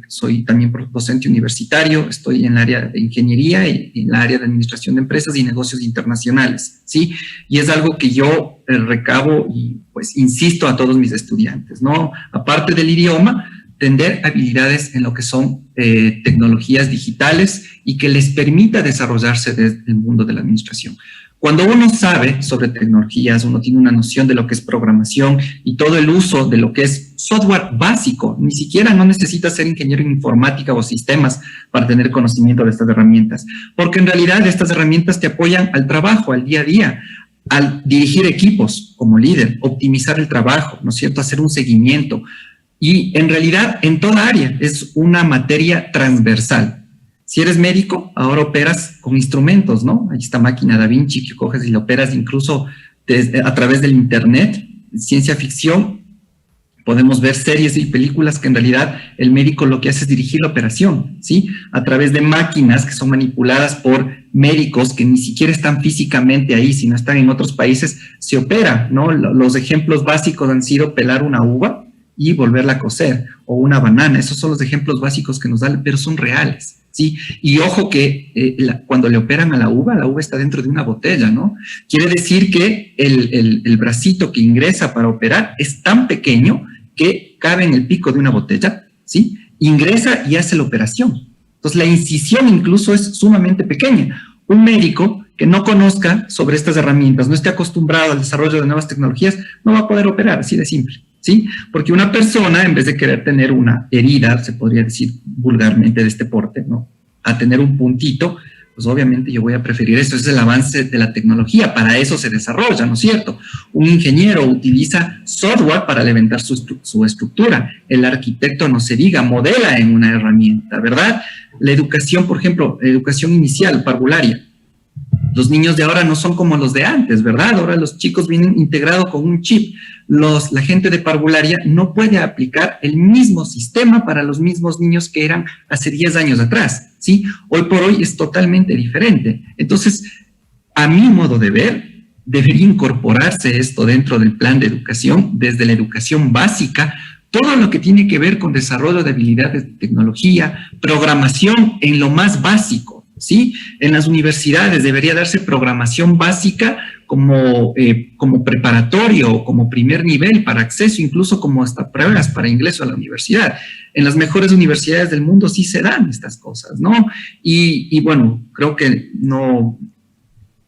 soy también docente universitario, estoy en el área de ingeniería y en el área de administración de empresas y negocios internacionales, ¿sí? Y es algo que yo recabo y pues insisto a todos mis estudiantes, ¿no? Aparte del idioma, tener habilidades en lo que son tecnologías digitales y que les permita desarrollarse desde el mundo de la administración. Cuando uno sabe sobre tecnologías, uno tiene una noción de lo que es programación y todo el uso de lo que es software básico, ni siquiera no necesitas ser ingeniero en informática o sistemas para tener conocimiento de estas herramientas, porque en realidad estas herramientas te apoyan al trabajo, al día a día, al dirigir equipos como líder, optimizar el trabajo, ¿no es cierto?, hacer un seguimiento. Y en realidad, en toda área, es una materia transversal. Si eres médico, ahora operas con instrumentos, ¿no? Ahí está máquina Da Vinci que coges y lo operas incluso a través del internet. Ciencia ficción, podemos ver series y películas que en realidad el médico lo que hace es dirigir la operación, ¿sí? A través de máquinas que son manipuladas por médicos que ni siquiera están físicamente ahí, sino están en otros países, se opera, ¿no? Los ejemplos básicos han sido pelar una uva y volverla a cocer, o una banana. Esos son los ejemplos básicos que nos dan, pero son reales, ¿sí? Y ojo que cuando le operan a la uva está dentro de una botella, ¿no? Quiere decir que el bracito que ingresa para operar es tan pequeño que cabe en el pico de una botella, ¿sí? Ingresa y hace la operación. Entonces, la incisión incluso es sumamente pequeña. Un médico que no conozca sobre estas herramientas, no esté acostumbrado al desarrollo de nuevas tecnologías, no va a poder operar, así de simple, ¿sí? Porque una persona, en vez de querer tener una herida, se podría decir vulgarmente de este porte, ¿no?, a tener un puntito, pues obviamente yo voy a preferir eso, es el avance de la tecnología, para eso se desarrolla, ¿no es cierto? Un ingeniero utiliza software para levantar su estructura, el arquitecto, no se diga, modela en una herramienta, ¿verdad? La educación, por ejemplo, educación inicial, parvularia. Los niños de ahora no son como los de antes, ¿verdad? Ahora los chicos vienen integrados con un chip. La gente de parvularia no puede aplicar el mismo sistema para los mismos niños que eran hace 10 años atrás, ¿sí? Hoy por hoy es totalmente diferente. Entonces, a mi modo de ver, debería incorporarse esto dentro del plan de educación, desde la educación básica, todo lo que tiene que ver con desarrollo de habilidades de tecnología, programación en lo más básico, ¿sí? En las universidades debería darse programación básica como preparatorio, como primer nivel para acceso, incluso como hasta pruebas para ingreso a la universidad. En las mejores universidades del mundo sí se dan estas cosas, ¿no? Y bueno, creo que no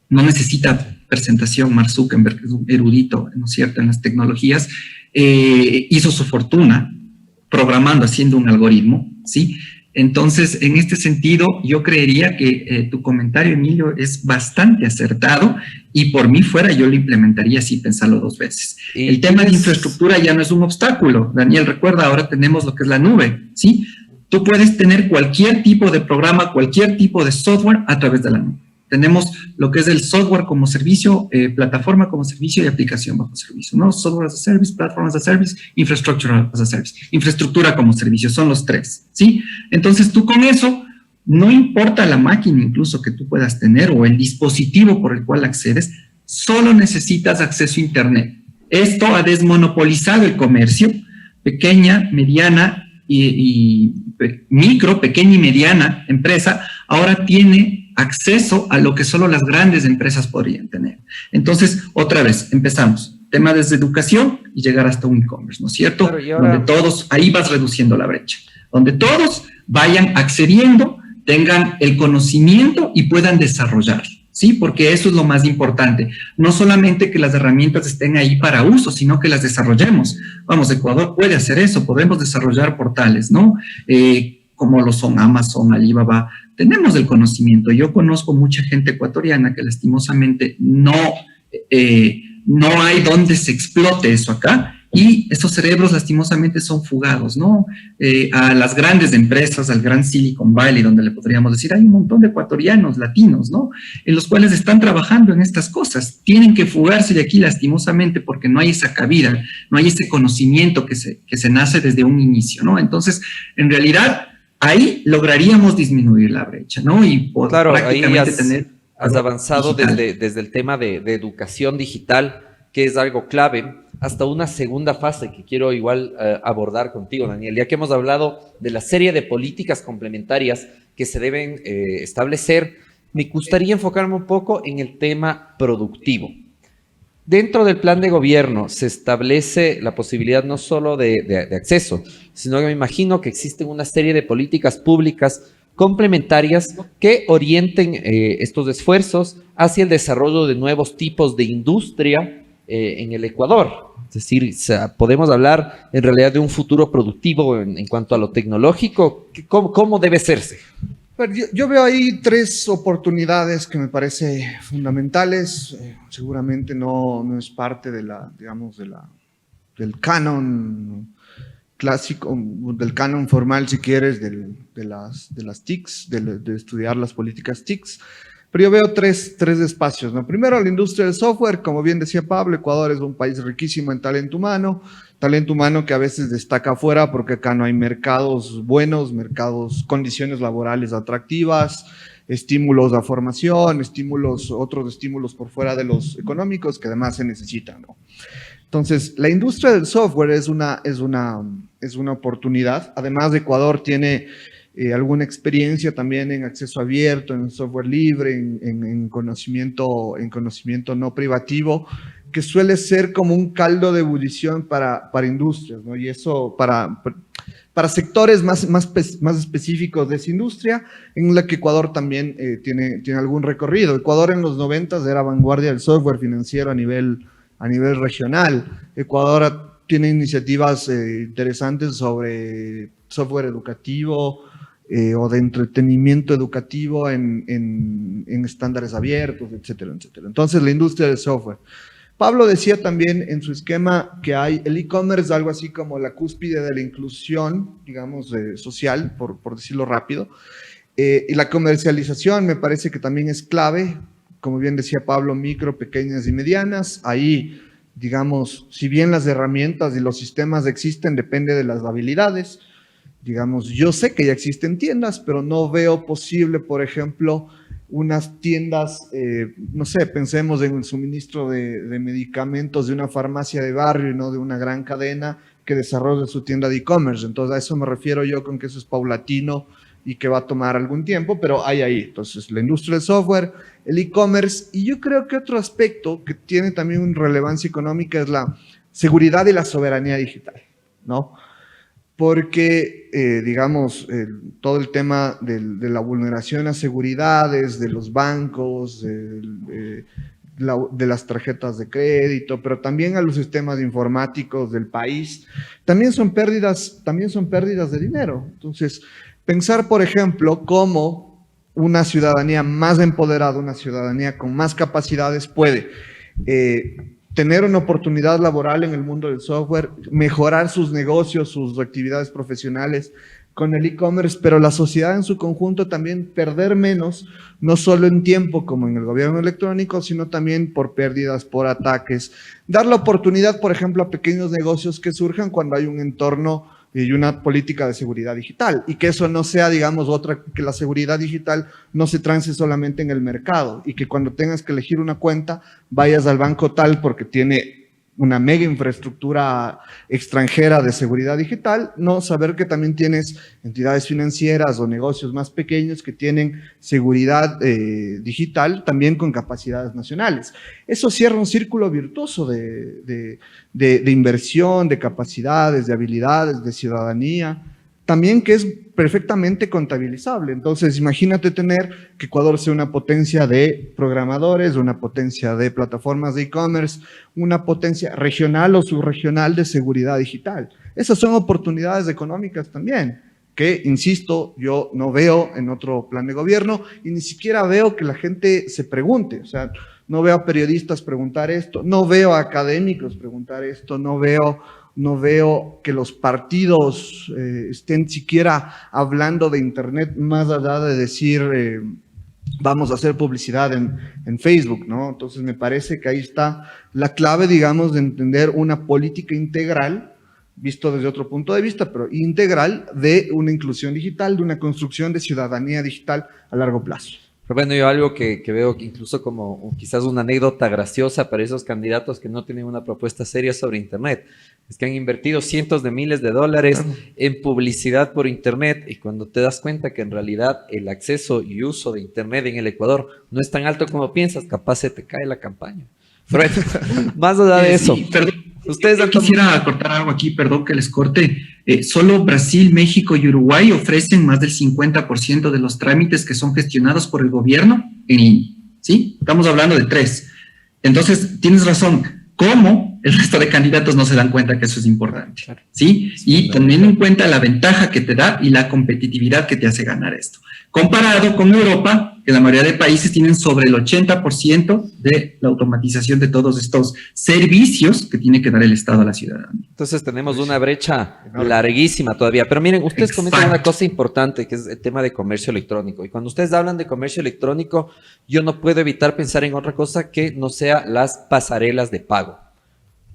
necesita presentación. Mark Zuckerberg, que es un erudito, ¿no es cierto?, en las tecnologías, hizo su fortuna programando, haciendo un algoritmo, ¿sí? Entonces, en este sentido, yo creería que tu comentario, Emilio, es bastante acertado y por mí fuera yo lo implementaría sin pensarlo 2 veces. El tema de infraestructura ya no es un obstáculo. Daniel, recuerda, ahora tenemos lo que es la nube, ¿sí? Tú puedes tener cualquier tipo de programa, cualquier tipo de software a través de la nube. Tenemos lo que es el software como servicio, plataforma como servicio y aplicación bajo servicio, ¿no? Software as a service, platform as a service, infrastructure as a service. Infraestructura como servicio, son los 3, ¿sí? Entonces tú con eso, no importa la máquina incluso que tú puedas tener o el dispositivo por el cual accedes, solo necesitas acceso a Internet. Esto ha desmonopolizado el comercio, pequeña, mediana y micro, pequeña y mediana empresa, ahora tiene acceso a lo que solo las grandes empresas podrían tener. Entonces, otra vez, empezamos. Tema desde educación y llegar hasta un e-commerce, ¿no es cierto? Claro, y ahora, donde todos, ahí vas reduciendo la brecha. Donde todos vayan accediendo, tengan el conocimiento y puedan desarrollar, ¿sí? Porque eso es lo más importante. No solamente que las herramientas estén ahí para uso, sino que las desarrollemos. Vamos, Ecuador puede hacer eso, podemos desarrollar portales, ¿no? Como lo son Amazon, Alibaba, tenemos el conocimiento. Yo conozco mucha gente ecuatoriana que lastimosamente no hay donde se explote eso acá, y esos cerebros lastimosamente son fugados, ¿no? A las grandes empresas, al gran Silicon Valley, donde le podríamos decir, hay un montón de ecuatorianos, latinos, ¿no? En los cuales están trabajando en estas cosas. Tienen que fugarse de aquí lastimosamente porque no hay esa cabida, no hay ese conocimiento que se nace desde un inicio, ¿no? Entonces, en realidad, ahí lograríamos disminuir la brecha, ¿no? Y claro, prácticamente has avanzado desde el tema de educación digital, que es algo clave, hasta una segunda fase que quiero igual abordar contigo, Daniel, ya que hemos hablado de la serie de políticas complementarias que se deben establecer. Me gustaría enfocarme un poco en el tema productivo. Dentro del plan de gobierno se establece la posibilidad no solo de acceso, sino que me imagino que existen una serie de políticas públicas complementarias que orienten estos esfuerzos hacia el desarrollo de nuevos tipos de industria en el Ecuador. Es decir, podemos hablar en realidad de un futuro productivo en cuanto a lo tecnológico. ¿Cómo debe hacerse? Yo veo ahí 3 oportunidades que me parecen fundamentales. Seguramente no es parte de del canon clásico, del canon formal, si quieres, de las TICs, de estudiar las políticas TICs. Pero yo veo tres espacios, ¿no? Primero, la industria del software. Como bien decía Pablo, Ecuador es un país riquísimo en talento humano que a veces destaca afuera porque acá no hay mercados buenos, condiciones laborales atractivas, estímulos a formación, otros estímulos por fuera de los económicos que además se necesitan, ¿no? Entonces, la industria del software es una oportunidad. Además, Ecuador tiene alguna experiencia también en acceso abierto, en software libre, en conocimiento no privativo, que suele ser como un caldo de ebullición para industrias, ¿no? Y eso para sectores más específicos de esa industria, en la que Ecuador también tiene algún recorrido. Ecuador en los 90 era vanguardia del software financiero a nivel regional. Ecuador tiene iniciativas interesantes sobre software educativo, o de entretenimiento educativo en estándares abiertos, etcétera, etcétera. Entonces, la industria del software. Pablo decía también en su esquema que hay el e-commerce, algo así como la cúspide de la inclusión, digamos, social, por decirlo rápido. Y la comercialización me parece que también es clave, como bien decía Pablo, micro, pequeñas y medianas. Ahí, digamos, si bien las herramientas y los sistemas existen, depende de las habilidades. Digamos, yo sé que ya existen tiendas, pero no veo posible, por ejemplo, unas tiendas, no sé, pensemos en el suministro de medicamentos de una farmacia de barrio y no de una gran cadena que desarrolle su tienda de e-commerce. Entonces, a eso me refiero yo con que eso es paulatino y que va a tomar algún tiempo, pero hay ahí. Entonces, la industria del software, el e-commerce, y yo creo que otro aspecto que tiene también una relevancia económica es la seguridad y la soberanía digital, ¿no? Porque, digamos, todo el tema de la vulneración a seguridades, de los bancos, de las tarjetas de crédito, pero también a los sistemas informáticos del país, también son pérdidas de dinero. Entonces, pensar, por ejemplo, cómo una ciudadanía más empoderada, una ciudadanía con más capacidades puede tener una oportunidad laboral en el mundo del software, mejorar sus negocios, sus actividades profesionales con el e-commerce, pero la sociedad en su conjunto también perder menos, no solo en tiempo como en el gobierno electrónico, sino también por pérdidas, por ataques. Dar la oportunidad, por ejemplo, a pequeños negocios que surjan cuando hay un entorno y una política de seguridad digital, y que eso no sea, digamos, que la seguridad digital no se trance solamente en el mercado, y que cuando tengas que elegir una cuenta, vayas al banco tal porque tiene una mega infraestructura extranjera de seguridad digital, no saber que también tienes entidades financieras o negocios más pequeños que tienen seguridad digital también con capacidades nacionales. Eso cierra un círculo virtuoso de inversión, de capacidades, de habilidades, de ciudadanía, también que es perfectamente contabilizable. Entonces, imagínate tener que Ecuador sea una potencia de programadores, una potencia de plataformas de e-commerce, una potencia regional o subregional de seguridad digital. Esas son oportunidades económicas también, que, insisto, yo no veo en otro plan de gobierno y ni siquiera veo que la gente se pregunte. O sea, no veo a periodistas preguntar esto, no veo a académicos preguntar esto, no veo que los partidos estén siquiera hablando de Internet más allá de decir vamos a hacer publicidad en Facebook, ¿no? Entonces me parece que ahí está la clave, digamos, de entender una política integral, visto desde otro punto de vista, pero integral de una inclusión digital, de una construcción de ciudadanía digital a largo plazo. Pero bueno, yo algo que veo que incluso como quizás una anécdota graciosa para esos candidatos que no tienen una propuesta seria sobre Internet, es que han invertido cientos de miles de dólares en publicidad por Internet, y cuando te das cuenta que en realidad el acceso y uso de Internet en el Ecuador no es tan alto como piensas, capaz se te cae la campaña. Fred, más allá de eso. Sí, perdón, ustedes yo quisiera cortar algo aquí, perdón que les corte. Solo Brasil, México y Uruguay ofrecen más del 50% de los trámites que son gestionados por el gobierno en línea, ¿sí? Estamos hablando de 3. Entonces, tienes razón. ¿Cómo el resto de candidatos no se dan cuenta que eso es importante? ¿Sí? Y teniendo en cuenta la ventaja que te da y la competitividad que te hace ganar esto. Comparado con Europa, que la mayoría de países tienen sobre el 80% de la automatización de todos estos servicios que tiene que dar el Estado a la ciudadanía. Entonces tenemos una brecha larguísima todavía. Pero miren, ustedes comentan una cosa importante, que es el tema de comercio electrónico. Y cuando ustedes hablan de comercio electrónico, yo no puedo evitar pensar en otra cosa que no sea las pasarelas de pago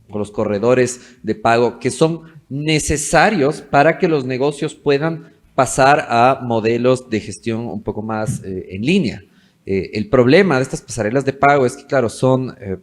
o los corredores de pago, que son necesarios para que los negocios puedan pasar a modelos de gestión un poco más en línea. El problema de estas pasarelas de pago es que, claro,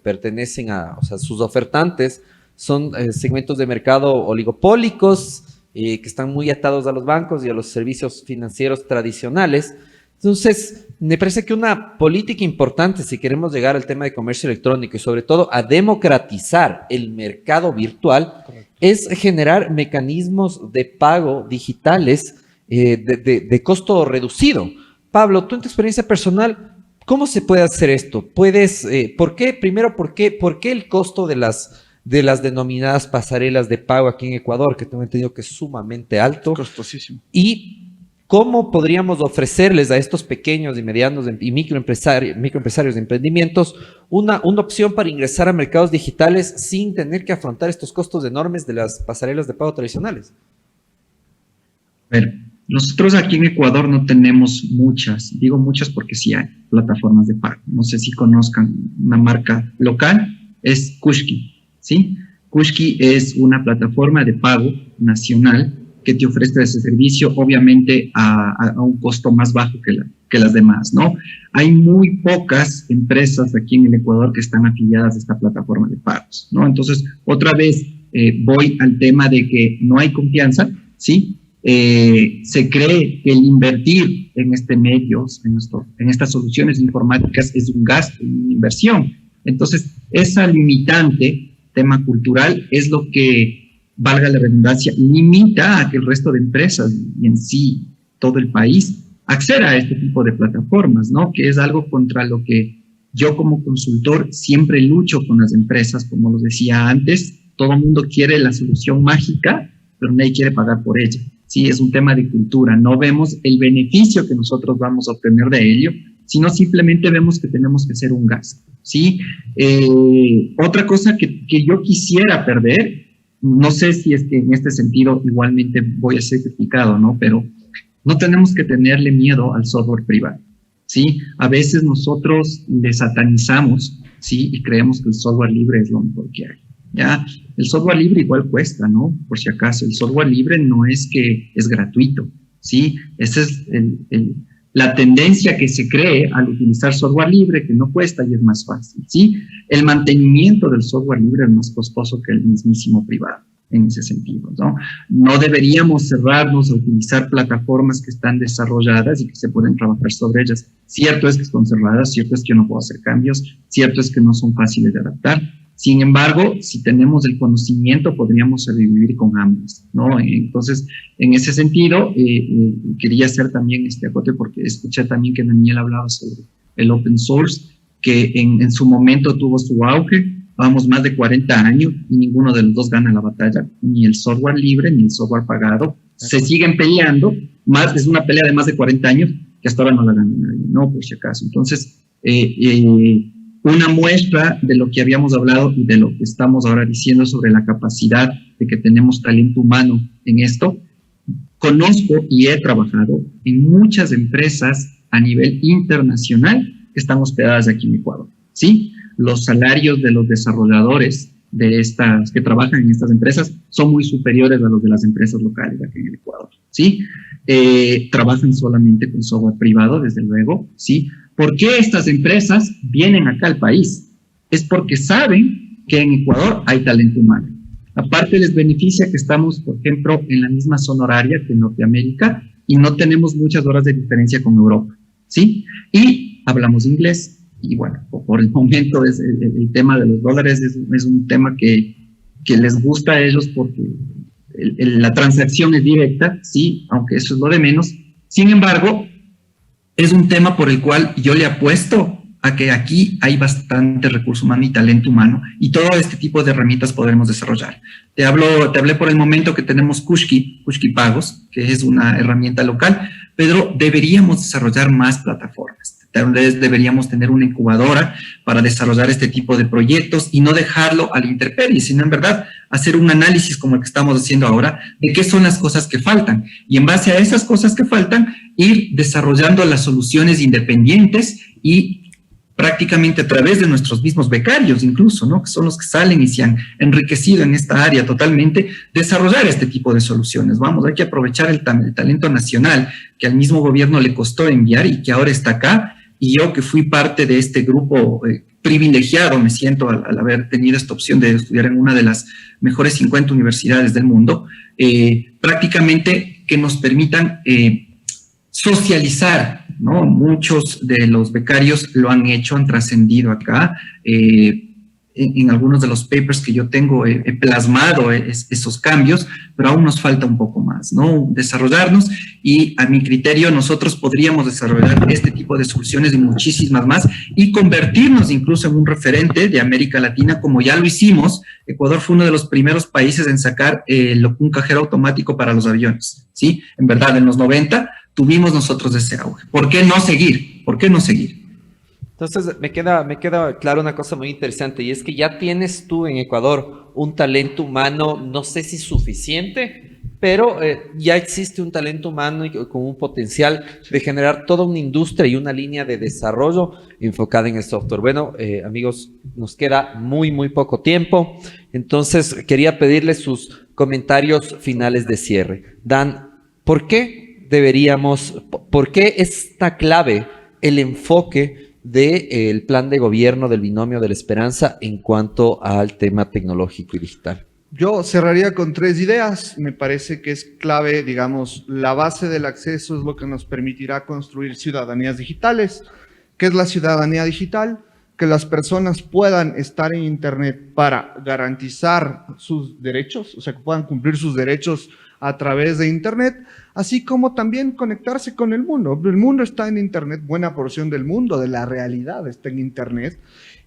pertenecen o sea, sus ofertantes son segmentos de mercado oligopólicos que están muy atados a los bancos y a los servicios financieros tradicionales. Entonces, me parece que una política importante, si queremos llegar al tema de comercio electrónico y sobre todo a democratizar el mercado virtual, es generar mecanismos de pago digitales de costo reducido. Pablo, tú en tu experiencia personal, ¿cómo se puede hacer esto? ¿Por qué? Primero, ¿por qué el costo de las denominadas pasarelas de pago aquí en Ecuador, que tengo entendido que es sumamente alto? Costosísimo. Y ¿cómo podríamos ofrecerles a estos pequeños y medianos y microempresarios de emprendimientos una opción para ingresar a mercados digitales sin tener que afrontar estos costos enormes de las pasarelas de pago tradicionales? Bueno, nosotros aquí en Ecuador no tenemos muchas, digo muchas porque sí hay plataformas de pago. No sé si conozcan una marca local, es Kushki, ¿sí? Kushki es una plataforma de pago nacional que te ofrece ese servicio, obviamente a un costo más bajo que las demás, ¿no? Hay muy pocas empresas aquí en el Ecuador que están afiliadas a esta plataforma de pagos, ¿no? Entonces, otra vez voy al tema de que no hay confianza, ¿sí? Se cree que el invertir en este medio, en estas soluciones informáticas es un gasto, una inversión. Entonces, esa limitante, tema cultural, es lo que, valga la redundancia, limita a que el resto de empresas y en sí todo el país acceda a este tipo de plataformas, ¿no? Que es algo contra lo que yo como consultor siempre lucho con las empresas, como lo decía antes, todo el mundo quiere la solución mágica, pero nadie quiere pagar por ella. Sí, es un tema de cultura, no vemos el beneficio que nosotros vamos a obtener de ello, sino simplemente vemos que tenemos que hacer un gasto, ¿sí? Otra cosa que yo quisiera perder, no sé si es que en este sentido igualmente voy a ser criticado, ¿no? Pero no tenemos que tenerle miedo al software privado, ¿sí? A veces nosotros le satanizamos, ¿sí? Y creemos que el software libre es lo mejor que hay, ¿ya? El software libre igual cuesta, ¿no? Por si acaso, el software libre no es que es gratuito, ¿sí? Esa es la tendencia que se cree al utilizar software libre, que no cuesta y es más fácil, ¿sí? El mantenimiento del software libre es más costoso que el mismísimo privado, en ese sentido, ¿no? No deberíamos cerrarnos a utilizar plataformas que están desarrolladas y que se pueden trabajar sobre ellas. Cierto es que son cerradas, cierto es que yo no puedo hacer cambios, cierto es que no son fáciles de adaptar. Sin embargo, si tenemos el conocimiento, podríamos sobrevivir con ambas, ¿no? Entonces, en ese sentido, quería hacer también este acote porque escuché también que Daniel hablaba sobre el open source, que en su momento tuvo su auge, vamos más de 40 años y ninguno de los dos gana la batalla, ni el software libre ni el software pagado. Se siguen peleando, es una pelea de más de 40 años que hasta ahora no la gana nadie, ¿no? Por si acaso. Entonces, una muestra de lo que habíamos hablado y de lo que estamos ahora diciendo sobre la capacidad de que tenemos talento humano en esto. Conozco y he trabajado en muchas empresas a nivel internacional que están hospedadas aquí en Ecuador, ¿sí? Los salarios de los desarrolladores que trabajan en estas empresas son muy superiores a los de las empresas locales aquí en el Ecuador, ¿sí? Trabajan solamente con software privado, desde luego, ¿sí? ¿Por qué estas empresas vienen acá al país? Es porque saben que en Ecuador hay talento humano. Aparte les beneficia que estamos, por ejemplo, en la misma zona horaria que Norteamérica y no tenemos muchas horas de diferencia con Europa, ¿sí? Y hablamos inglés y bueno, por el momento el tema de los dólares es un tema que les gusta a ellos porque la transacción es directa, ¿sí? Aunque eso es lo de menos. Sin embargo, es un tema por el cual yo le apuesto a que aquí hay bastante recurso humano y talento humano y todo este tipo de herramientas podremos desarrollar. Te hablé por el momento que tenemos Kushki Pagos, que es una herramienta local, pero deberíamos desarrollar más plataformas. Tal vez deberíamos tener una incubadora para desarrollar este tipo de proyectos y no dejarlo a la intemperie, sino en verdad hacer un análisis como el que estamos haciendo ahora de qué son las cosas que faltan y en base a esas cosas que faltan ir desarrollando las soluciones independientes y prácticamente a través de nuestros mismos becarios incluso, ¿no? Que son los que salen y se han enriquecido en esta área totalmente, desarrollar este tipo de soluciones. Vamos, hay que aprovechar el talento nacional que al mismo gobierno le costó enviar y que ahora está acá. Y yo que fui parte de este grupo privilegiado, me siento al haber tenido esta opción de estudiar en una de las mejores 50 universidades del mundo, prácticamente que nos permitan socializar, ¿no? Muchos de los becarios lo han hecho, han trascendido acá. En algunos de los papers que yo tengo he plasmado esos cambios, pero aún nos falta un poco más, ¿no? Desarrollarnos y a mi criterio nosotros podríamos desarrollar este tipo de soluciones y muchísimas más y convertirnos incluso en un referente de América Latina como ya lo hicimos. Ecuador fue uno de los primeros países en sacar un cajero automático para los aviones, ¿sí? En verdad, en los 90 tuvimos nosotros ese auge. ¿Por qué no seguir? ¿Por qué no seguir? Entonces, me queda claro una cosa muy interesante, y es que ya tienes tú en Ecuador un talento humano, no sé si suficiente, pero ya existe un talento humano y con un potencial de generar toda una industria y una línea de desarrollo enfocada en el software. Bueno, amigos, nos queda muy poco tiempo, entonces quería pedirles sus comentarios finales de cierre. Dan, ¿por qué esta clave el enfoque del plan de gobierno del binomio de la esperanza en cuanto al tema tecnológico y digital? Yo cerraría con 3 ideas. Me parece que es clave, digamos, la base del acceso es lo que nos permitirá construir ciudadanías digitales. ¿Qué es la ciudadanía digital? Que las personas puedan estar en Internet para garantizar sus derechos, o sea, que puedan cumplir sus derechos a través de Internet, así como también conectarse con el mundo. El mundo está en Internet, buena porción del mundo, de la realidad está en Internet.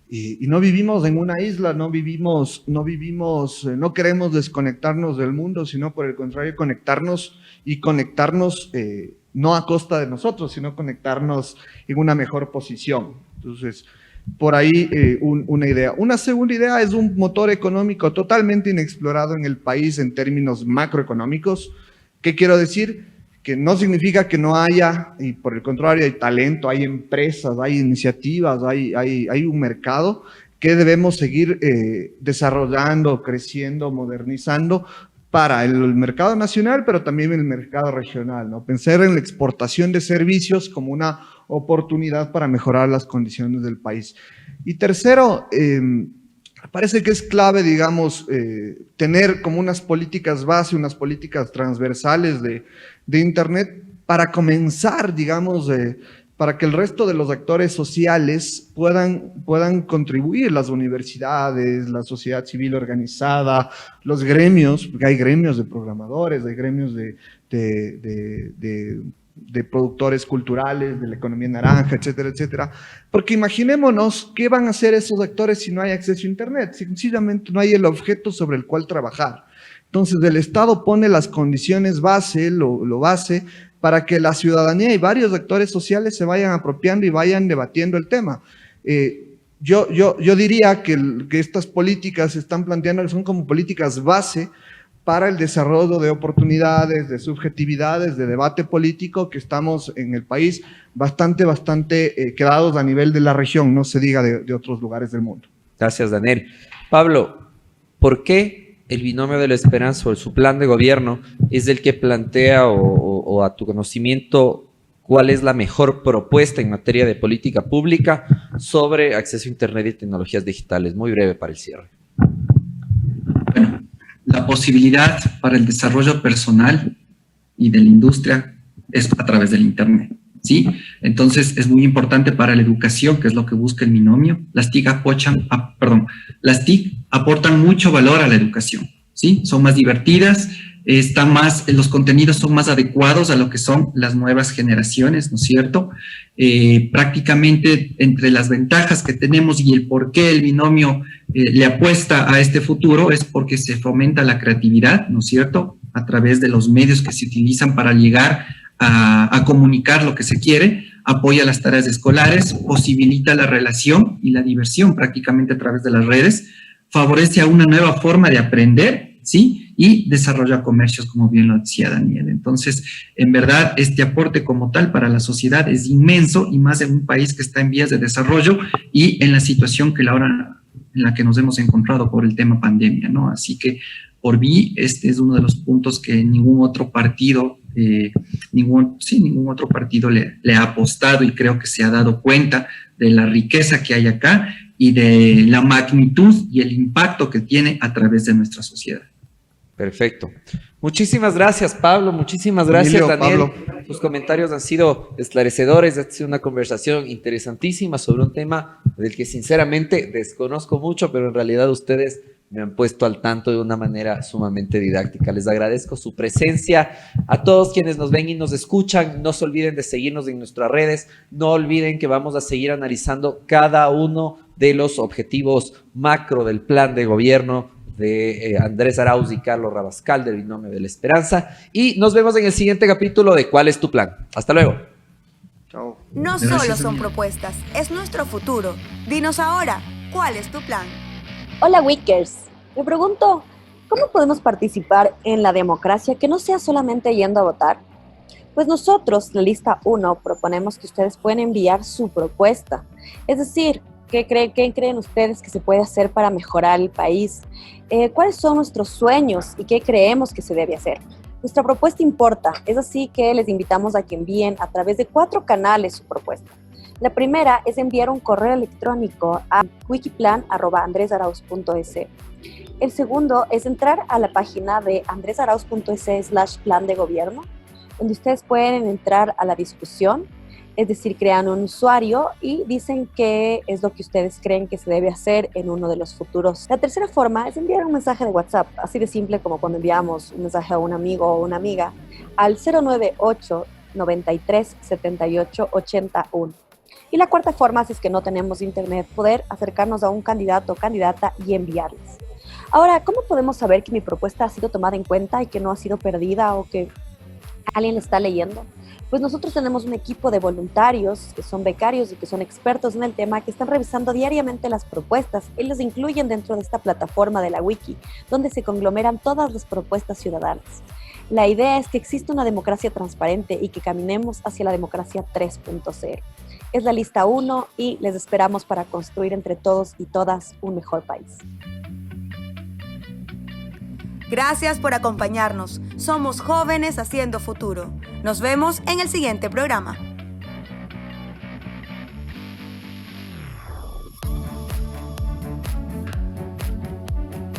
Y no vivimos en una isla, no queremos desconectarnos del mundo, sino por el contrario, conectarnos no a costa de nosotros, sino conectarnos en una mejor posición. Entonces, por ahí una idea. Una segunda idea es un motor económico totalmente inexplorado en el país en términos macroeconómicos. ¿Qué quiero decir? Que no significa que no haya, y por el contrario, hay talento, hay empresas, hay iniciativas, hay un mercado que debemos seguir desarrollando, creciendo, modernizando para el mercado nacional, pero también el mercado regional, ¿no? Pensar en la exportación de servicios como una oportunidad para mejorar las condiciones del país. Y tercero, parece que es clave, digamos, tener como unas políticas base, unas políticas transversales de Internet para comenzar, digamos, para que el resto de los actores sociales puedan contribuir, las universidades, la sociedad civil organizada, los gremios, porque hay gremios de programadores, hay gremios de productores culturales, de la economía naranja, etcétera, etcétera. Porque imaginémonos qué van a hacer esos actores si no hay acceso a Internet. Sencillamente no hay el objeto sobre el cual trabajar. Entonces, el Estado pone las condiciones base, lo base, para que la ciudadanía y varios actores sociales se vayan apropiando y vayan debatiendo el tema. Yo diría que estas políticas se están planteando que son como políticas base para el desarrollo de oportunidades, de subjetividades, de debate político, que estamos en el país bastante quedados a nivel de la región, no se diga de otros lugares del mundo. Gracias, Daniel. Pablo, ¿por qué el binomio de la esperanza o su plan de gobierno es el que plantea o a tu conocimiento cuál es la mejor propuesta en materia de política pública sobre acceso a Internet y tecnologías digitales? Muy breve para el cierre. Bueno, la posibilidad para el desarrollo personal y de la industria es a través del Internet, ¿sí? Entonces, es muy importante para la educación, que es lo que busca el binomio. Las TIC aportan mucho valor a la educación, ¿sí? Son más divertidas, los contenidos son más adecuados a lo que son las nuevas generaciones, ¿no es cierto? Prácticamente entre las ventajas que tenemos y el por qué el binomio le apuesta a este futuro es porque se fomenta la creatividad, ¿no es cierto? A través de los medios que se utilizan para llegar a comunicar lo que se quiere, apoya las tareas escolares, posibilita la relación y la diversión prácticamente a través de las redes, favorece a una nueva forma de aprender, ¿sí? Y desarrolla comercios, como bien lo decía Daniel. Entonces, en verdad, este aporte como tal para la sociedad es inmenso, y más en un país que está en vías de desarrollo y en la situación en la que nos hemos encontrado por el tema pandemia, ¿no? Así que, por mí, este es uno de los puntos que ningún otro partido le ha apostado, y creo que se ha dado cuenta de la riqueza que hay acá y de la magnitud y el impacto que tiene a través de nuestra sociedad. Perfecto. Muchísimas gracias, Pablo. Muchísimas gracias, Emilio, Daniel. Pablo. Tus comentarios han sido esclarecedores. Ha sido una conversación interesantísima sobre un tema del que sinceramente desconozco mucho, pero en realidad ustedes me han puesto al tanto de una manera sumamente didáctica. Les agradezco su presencia. A todos quienes nos ven y nos escuchan, no se olviden de seguirnos en nuestras redes. No olviden que vamos a seguir analizando cada uno de los objetivos macro del plan de gobierno de Andrés Arauz y Carlos Rabascal del Binomio de la Esperanza. Y nos vemos en el siguiente capítulo de ¿Cuál es tu plan? Hasta luego. Chao. No Gracias, solo son amigo. propuestas, es nuestro futuro. Dinos ahora, ¿cuál es tu plan? Hola Wickers, me pregunto, ¿cómo podemos participar en la democracia que no sea solamente yendo a votar? Pues nosotros, la lista 1, proponemos que ustedes pueden enviar su propuesta. Es decir, ¿qué creen ustedes que se puede hacer para mejorar el país? ¿Cuáles son nuestros sueños y qué creemos que se debe hacer? Nuestra propuesta importa, es así que les invitamos a que envíen a través de 4 canales su propuesta. La primera es enviar un correo electrónico a wikiplan@andresarauz.es. El segundo es entrar a la página de andresarauz.es/plan de gobierno, donde ustedes pueden entrar a la discusión, es decir, crean un usuario y dicen qué es lo que ustedes creen que se debe hacer en uno de los futuros. La tercera forma es enviar un mensaje de WhatsApp, así de simple como cuando enviamos un mensaje a un amigo o una amiga, al 098 93 78 81. Y la cuarta forma, si es que no tenemos internet, poder acercarnos a un candidato o candidata y enviarles. Ahora, ¿cómo podemos saber que mi propuesta ha sido tomada en cuenta y que no ha sido perdida o que alguien la está leyendo? Pues nosotros tenemos un equipo de voluntarios que son becarios y que son expertos en el tema, que están revisando diariamente las propuestas y las incluyen dentro de esta plataforma de la Wiki, donde se conglomeran todas las propuestas ciudadanas. La idea es que exista una democracia transparente y que caminemos hacia la democracia 3.0. Es la lista 1 y les esperamos para construir entre todos y todas un mejor país. Gracias por acompañarnos. Somos Jóvenes Haciendo Futuro. Nos vemos en el siguiente programa.